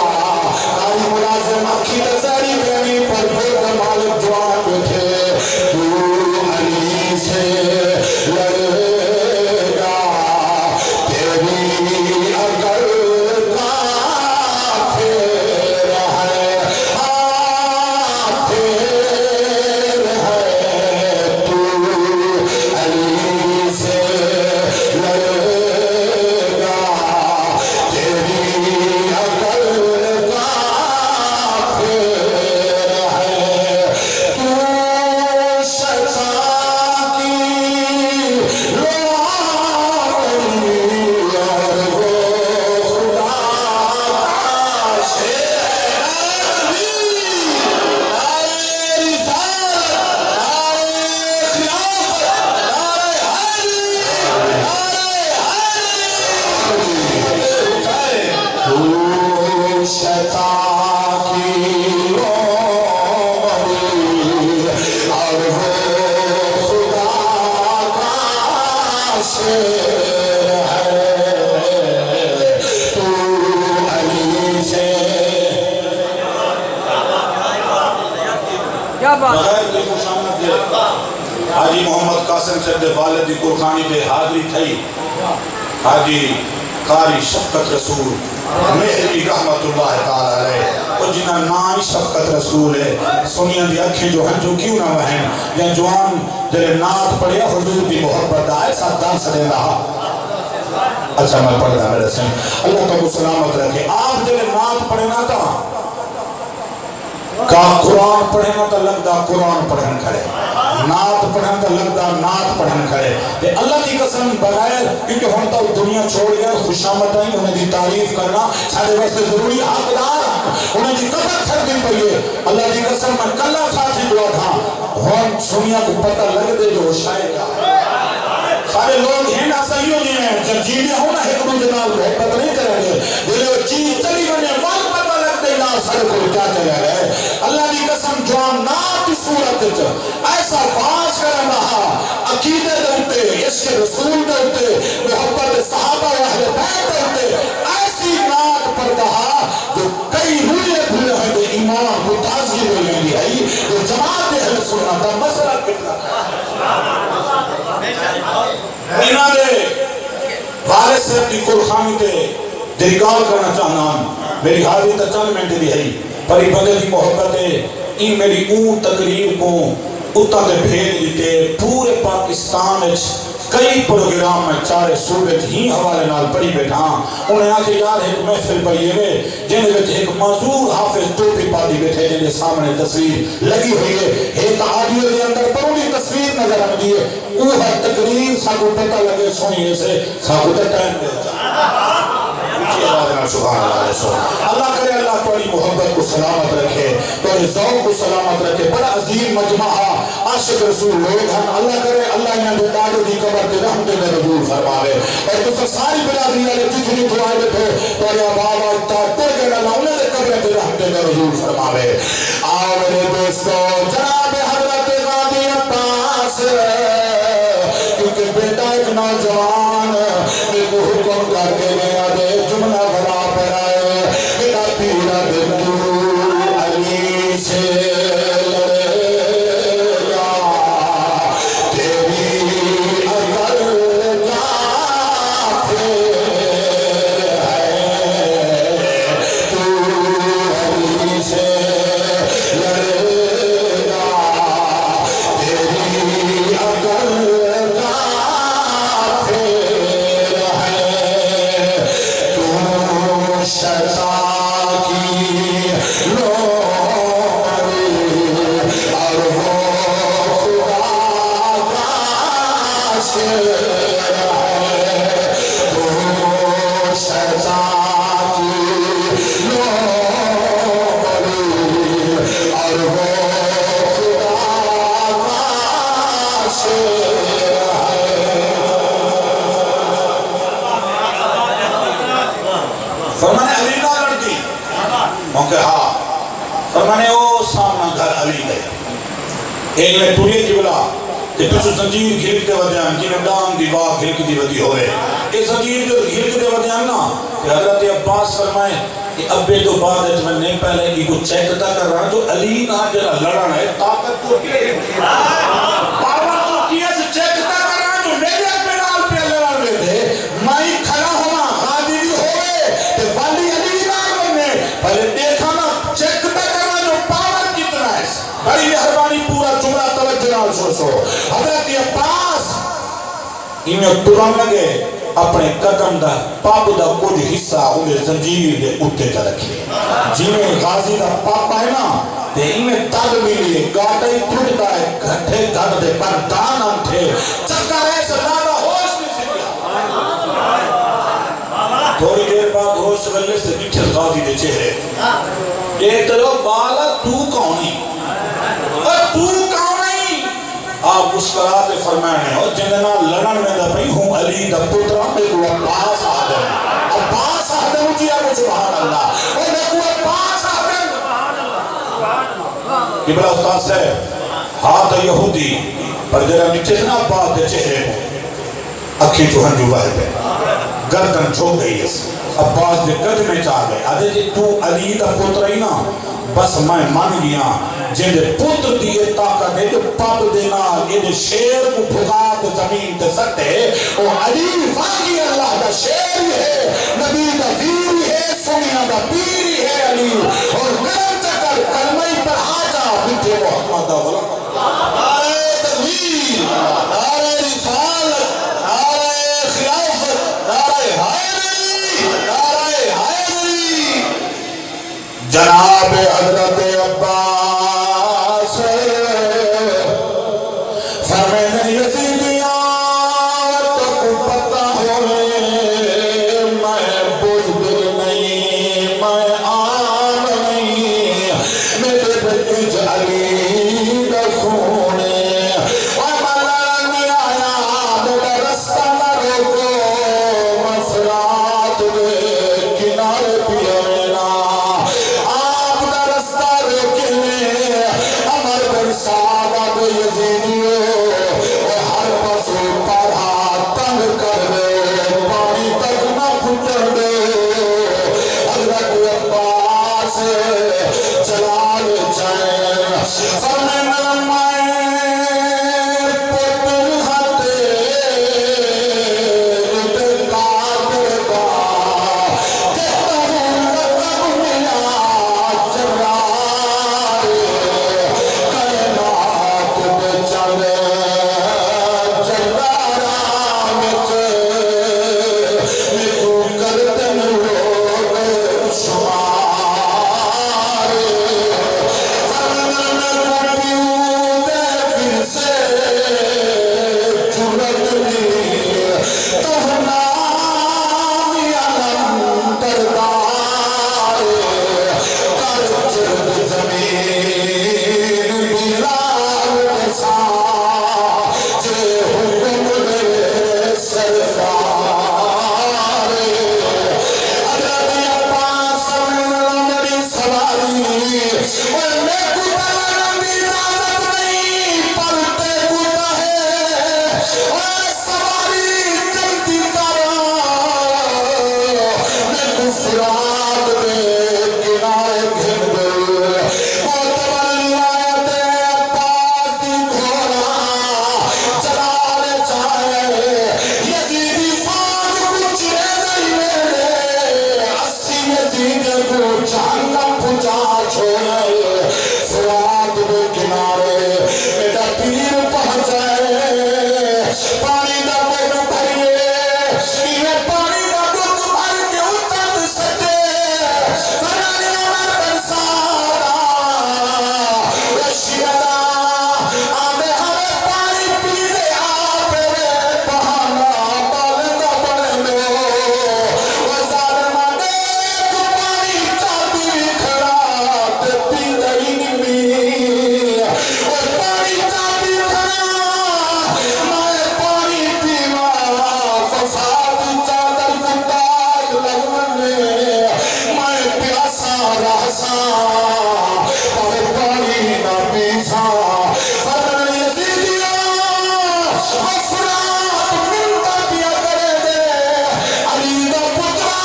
کاری ملازم اکھی نظری کرنی پر بہت مالک جوان بیٹھے تو علی سے لڑے گا تیری عقل کا پھر ہے پھر ہے تو علی سے لڑے گا تیری عقل کا پھر ہے تو شیطان کی لواری اور وہ خدا کا شیر نبی نعرہ رسالت نعرہ خلافت نعرہ حیدری تو شیطان کی لواری اور وہ خدا کا شیر ہے تو علی سے کیا بات بغیر کی خوشامد دے حاجی محمد قاسم صاحب والدی قرخانی پہ حاضری تھی. حاجی قاری شفقت رسول مہری رحمت اللہ تعالی علیہ اور جنہ نام شفقت رسول ہے سنیاں دی اکھیں جو ہیں جو کیوں نہ وہیں یا جوان جلے نات پڑھیا حضور بھی محبت آئے ساتھ دار سنے رہا. اچھا میں پڑھ رہا میرے سن اللہ تو کو سلامت رکھے. آپ جلے نات پڑھنا تھا قرآن پڑھنا تو لگتا قرآن پڑھن کھڑے، نعت پڑھنا تو لگتا نعت پڑھن کھڑے. تے اللہ کی قسم بغیر کیونکہ ہم تو دنیا چھوڑ گیا خوشامد آئی انہیں دی تعریف کرنا سارے واسطے ضروری حقدار انہیں دی قبر چھڑ دن پڑیے. اللہ کی قسم میں کلا ساتھی دعا تھا ہم سنیا کو پتہ لگ دے جو شاید سارے لوگ ہیں نا صحیح ہوئی ہیں جب جینے ہونا ہے کبھی جنال محبت نہیں کریں گے دلے چیز چلی بنے وقت پتہ لگ دے نا سارے کو کیا چلے گئے. اللہ کی قسم جوان ناتی صورت ایسا فاس کرنا رہا عقیدے دوتے عشق رسول دوتے محبت صحابہ و اہل بیت دوتے ایسی نات پر کہا جو کئی ہوئے بھولے ہیں جو ایمان کو تازگی میں لے لی ہے جو جماعت اہل سنت کا مسئلہ کتنا انہاں دے وارث سے اپنی قرخانی تے دلگال کرنا چاہنا میری حاضری تا چند منٹ دی ہے پری بندے دی محبت ہے این میری اون تقریر کو اتنا دے بھیج دیتے پورے پاکستان کئی پروگرام میں چارے صوبے ہی حوالے نال پڑھی بیٹھا انہیں آکے یار ایک محفل پڑھئے ہوئے جن میں ایک معذور حافظ ٹوپی پاتی بیٹھے جن کے سامنے تصویر لگی ہوئی ہے ایک آڈیو دے اندر پرولی تصویر نظر آن دیئے وہ ہے تقریر ساکو پتہ لگے سنیے سے ساکو تے ٹائم دے سبحان اللہ. اللہ کرے اللہ تمہاری محبت کو سلامت رکھے تمہارے ذوق کو سلامت رکھے. بڑا عظیم مجمع عاشق رسول لوگ ہیں. اللہ کرے اللہ انہیں دادو دی قبر کے رحمت میں رجوع فرماوے اور تو ساری برادری والے جتنی دعائیں بیٹھے تمہارے آباد آتا تر کے اللہ انہیں دے قبر کے رحمت میں رجوع فرماوے. آؤ میرے دوستو جناب حضرت غازی عباس کیونکہ بیٹا ایک نوجوان میرے کو حکم کر کے گیا دے جملہ بڑا پر آئے میرا پیرا بندو علی سے لڑے گا تیری عقل کا پھر ہے تو علی سے لڑے گا تیری عقل فرمانے علی نہ لڑتی موقع ہاں فرمانے او سامنا گھر علی گئے ایک میں پوری کی بلا کہ پچھو زنجیر گھلکتے ودیان کی ندام دی واہ گھلکتی ودی ہوئے یہ زنجیر جو گھلکتے ودیان نا کہ حضرت عباس فرمائے کہ ابے تو بعد ہے میں نہیں پہلے کی کو چیک تا کر رہا جو علی نہ جرہ لڑنا ہے طاقت تو کیے پاور تو کیے سے چیک تا کر رہا جو میرے اپنے نال پہ لڑنے دے میں کھڑا ہوا غادی بھی ہوئے کہ والی علی نہ کرنے پہلے دیکھا نا چیک تا کرنا جو پاور کتنا ہے بڑی مہربانی پورا جملہ توجہ نال سو حضرت عباس انہیں تران لگے اپنے قدم دا پاپ دا کچھ حصہ انہیں زنجیر دے اٹھے تا رکھے جنہیں غازی دا پاپا ہے نا تے انہیں تگ ملی گاٹا ہی ٹھٹتا ہے گھٹے گھٹ دے پر دان ہم تھے چکر ایسے دادا ہوش نہیں سکیا تھوڑی دیر بعد ہوش ملنے سے نکھے غازی دے چہرے ایک طرف بالا تو کونی اور تو کونی آپ مسکراتے فرمائے اور جننا لڑن میں دا بھئی ہوں علی دا پترہ میں کو عباس آدم کیا کو سبحان اللہ اور میں کو عباس آدم قبلہ استاد سے ہاتھ یہودی پر جرہ نیچے سے نا بات ہے چہرے کو اکھی جو ہنجو باہر پہ گردن چھوڑ گئی ہے عباس دے قد میں چاہ گئے آدھے جی تو علی دا پترہ ہی نا بس میں مان گیا جن دے پتر دیئے طاقت ہے جو پاپ دینا یہ شیر کو بھگا دے زمین دے سکتے وہ علی واقعی اللہ دا شیر ہے نبی دا ویر ہے سنیا دا پیر ہے علی اور گرم چکر کلمہ پر آجا بنتے محمد دا غلق نعرہ تکبیر نعرہ رسالت نعرہ خلافت نعرہ حیدری نعرہ حیدری جناب حضرت عباس رہسا پر پانی نہ پیسا فرمان یزیدیا افراد ملتا پیا کرے دے علی دا پترا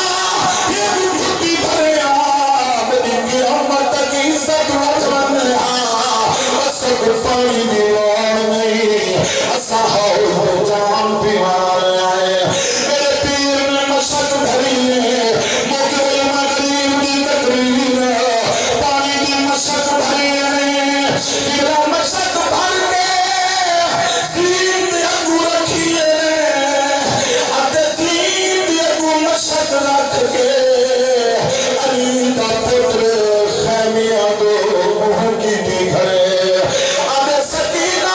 یہ بھی بھٹی بھریا میری قیامت کی عزت وجمن اسک پانی دی لوڑ نہیں اسا ہو جان پیوان آئے میرے پیر نے مشک بھری ہے مقبل مغرب دی تقریر پانی دی مشک بھری ہے تیرا مشک بھر کے زین دی اگو رکھی ہے اتے زین دی اگو مشک رکھ کے علی دا پتر خیمیاں دو مہر کی دی گھرے آدھے سکینہ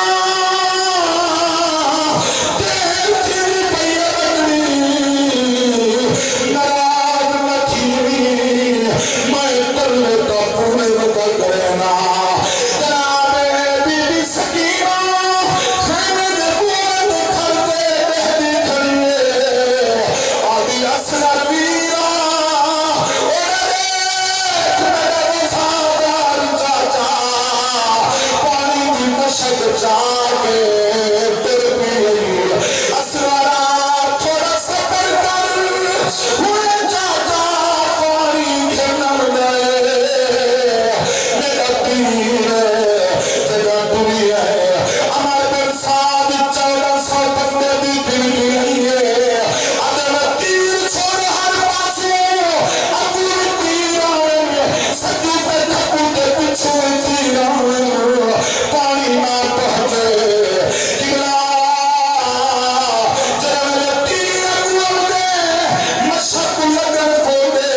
دیر تھی پئی اگنی نراز نہ تھیوی میں ترلے تا پونے وقت کرنا جناب بی بی سکینہ خیمے دے بوند کھلتے دہلی کھڑیے آدھی اسرار ویرا اوڑے میرے وفادار چاچا پانی دی مشک جاگے تر پی لئی اسرارا تھوڑا سفر کر ہوئے چاچا پانی گھنن دے میرا پیر جگہ دوری ہے ہمارے بن صاحب 1400 بندے دی دل دی رہی ہے ادھر تیر چھوڑ ہر پاسے ابو تیر آئے سجو پہ دھپو دے پچھو تیر آئے پانی نہ پہنچے قبلہ جب میرے تیر اگوڑ دے مشک لگن کو دے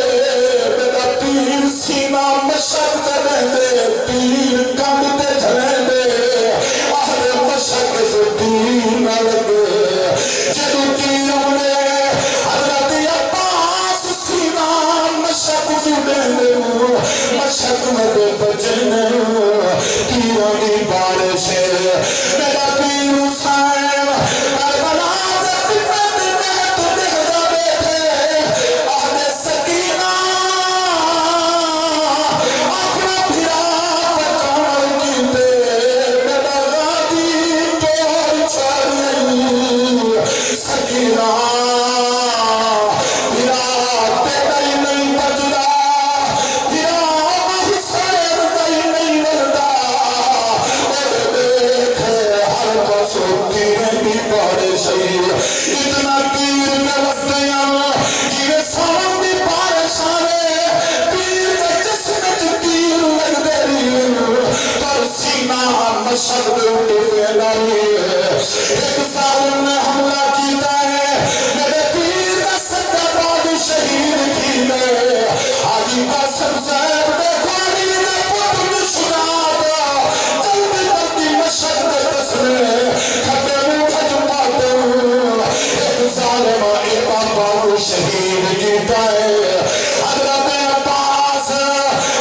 میرا تیر سینہ مشک کرنے دے تیر کم دے جھلیں دے آہر مشک سے تیر نہ لگے جدو تیر ہونے حضرت عباس سینہ مشک جڑے دے مشک مدے بچنے تیروں دی بارش میرا پیر حسین کربلا دے قیمت میں تو دیکھتا بیٹھے آدھے سکینہ اپنا بھرا بچان کیتے میرا غادی توڑ چھاڑی سکینہ بھرا تیرا ہی نہیں بجدا بھرا حسین دائی نہیں ملدا اور دیکھ ہر پاسو تیرے بھی بارش اتنا تیر کے وسطیاں جیوے سامن دی بارش آنے پیر کے جسم چ تیر لگ دے رہی پر سینہ مشک دے اٹھے نہیں ایک ظالم نے حملہ کیتا ہے میرے پیر کا سکہ بادی شہید کی میں حاجی قاسم صاحب دے گوڑی دے پتر شجاعت جلدی جلدی مشک دے دسنے کھٹے منہ کھچ پاتے ایک ظالم امام بابو شہید کیتا ہے حضرت عباس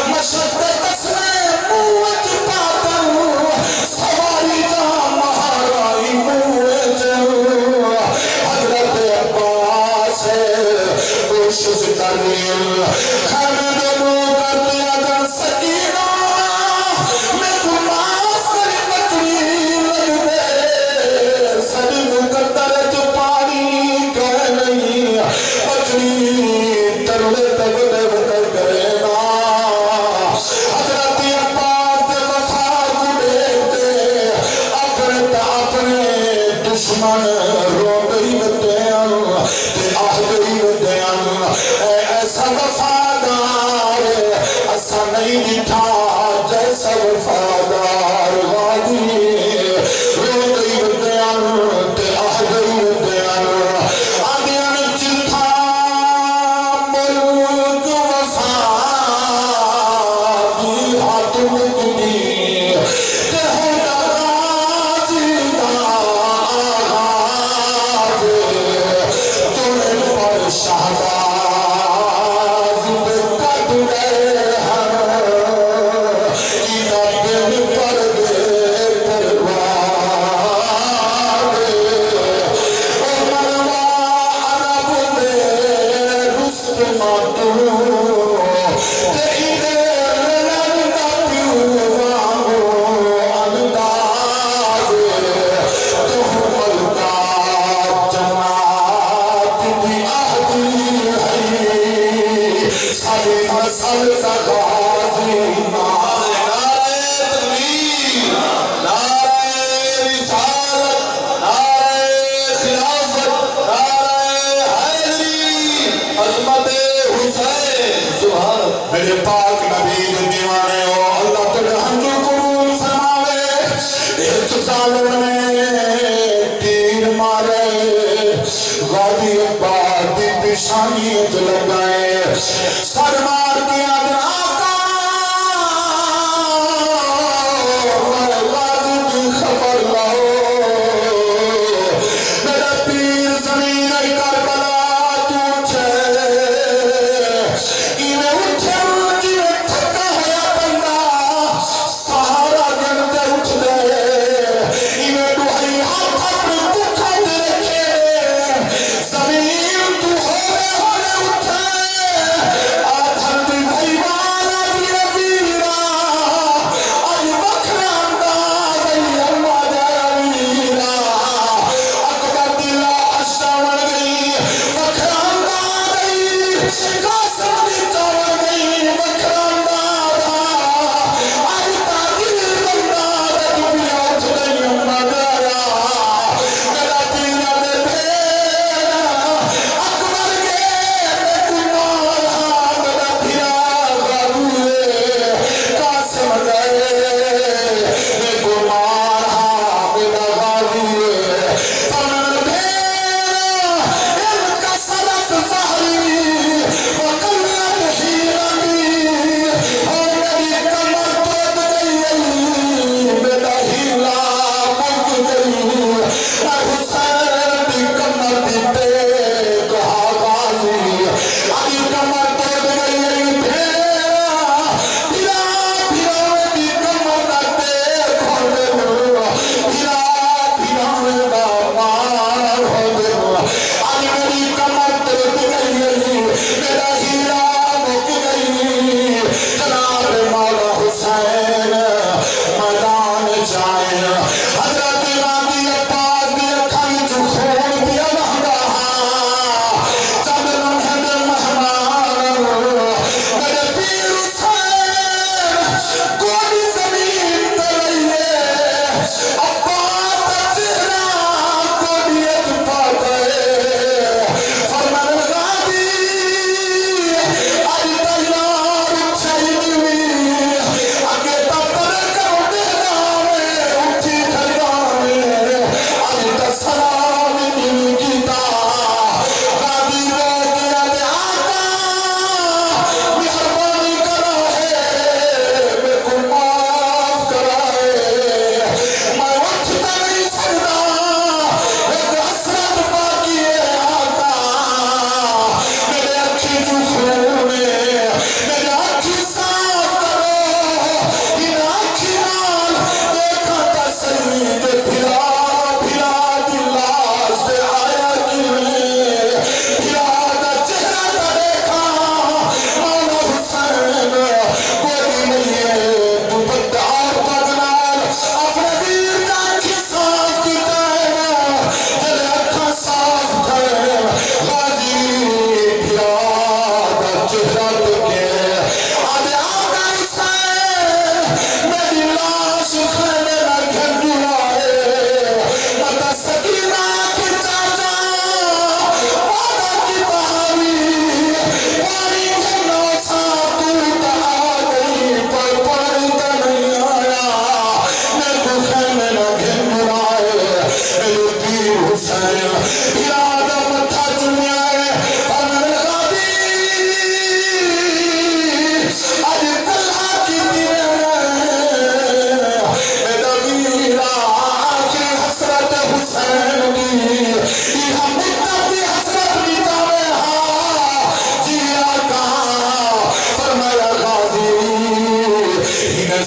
مشک دے دسنے منہ کھچ پاتے سواری جہاں مہارائی منہ حضرت عباس کوشش کرنی خیمے دے منہ کر دیا کر سکینہ میں گناس کری مکری لگ دے سری مقدر جو پانی کہہ نہیں مکری ترلے تبلے بکر کرے نا حضرت عباس دے وفا کو دیکھتے اپنے دشمن رو گئی ودیاں تے آہ گئی ودیاں اے ایسا وفادار ایسا نہیں دکھا جیسا وفادار غادی رو گئی ودیاں تے آہ گئی ودیاں آدیاں جتھا ملک وفا دی ہاتھ مکدی تے ہوتا غازی دا آغاز تمہیں پر شہباز بے قدر ہے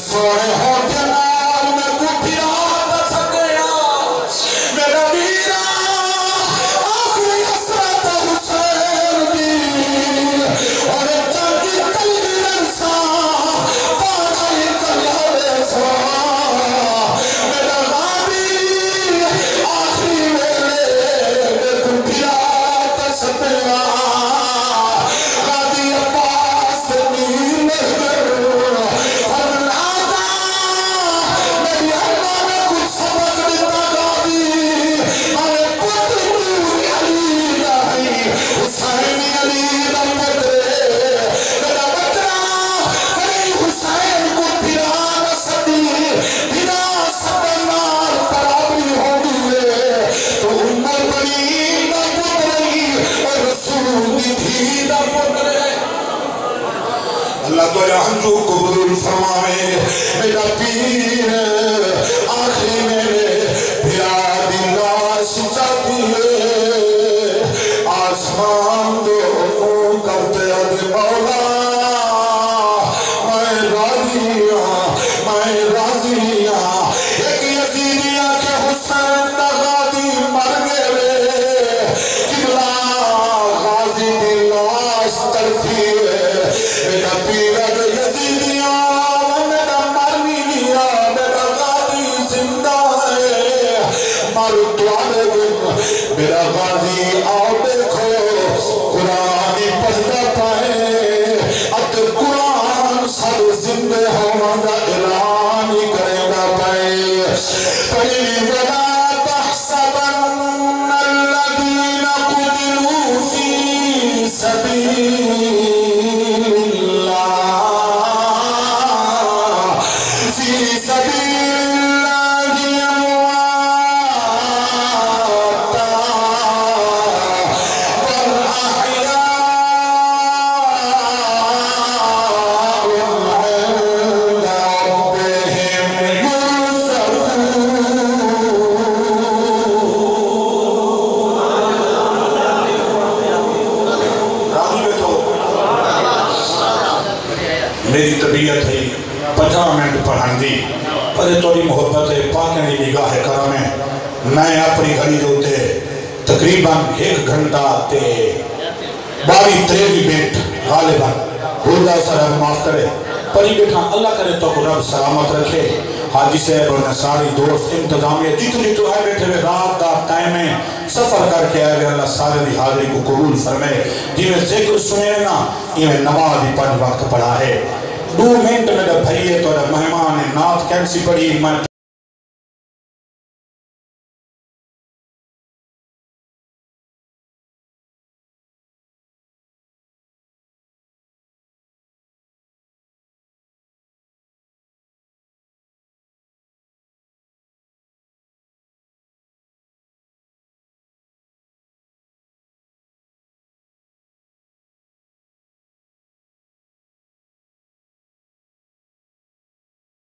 سونے ہوتے نال میں کٹھیا دس گیا میرا ویرا آخری حسرت حسین دی اور جنگی کلی رنسا پاڑائی کلہرے سا میرا غابی آخری ویلے میں کٹھیا دس گیا غابی عباس نیر مہر اللہ تو ہنجو قبول فرمائے میرا پیر آخری میرے بھیرا دلاش چاہتی ہے آسمان دو کرتے اد مولا میں راضی ہاں ایک یزیدیاں کے حسین غازی مر گئے قبلہ غازی دلاش تڑپی ہے میرا پیر یزیدیاں میرا مرمیاں میرا غازی زندہ ہے مر توالے دن میرا غازی آؤ دیکھو قرآن پڑھتا پائے اب قرآن سب زندہ ہونا اعلان کرے گا پائے فَإِنْ وَلَا تَحْسَبَنَّ الَّذِينَ قُتِلُوا فِي سَبِيلِ میری طبیعت ہے 50 منٹ پڑھان دی پر توڑی محبت ہے پاکن دی نگاہ کرم ہے میں اپنی گھڑی دوتے تقریباً 1 گھنٹہ تے 22-23 منٹ غالباً خدا سر معاف کرے پڑھی بیٹھا اللہ کرے تو رب سلامت رکھے حاجی صاحب اور ساری دوست انتظامیہ جتنی تو آئے بیٹھے ہوئے رات دا ٹائم میں سفر کر کے آئے اللہ سارے دی حاضری کو قبول فرمائے جی میں ذکر سنے نا یہ میں نماز بھی 5 وقت پڑھا ہے 2 منٹ میرے بھائیے تو مہمان نعت کینسی پڑھی میں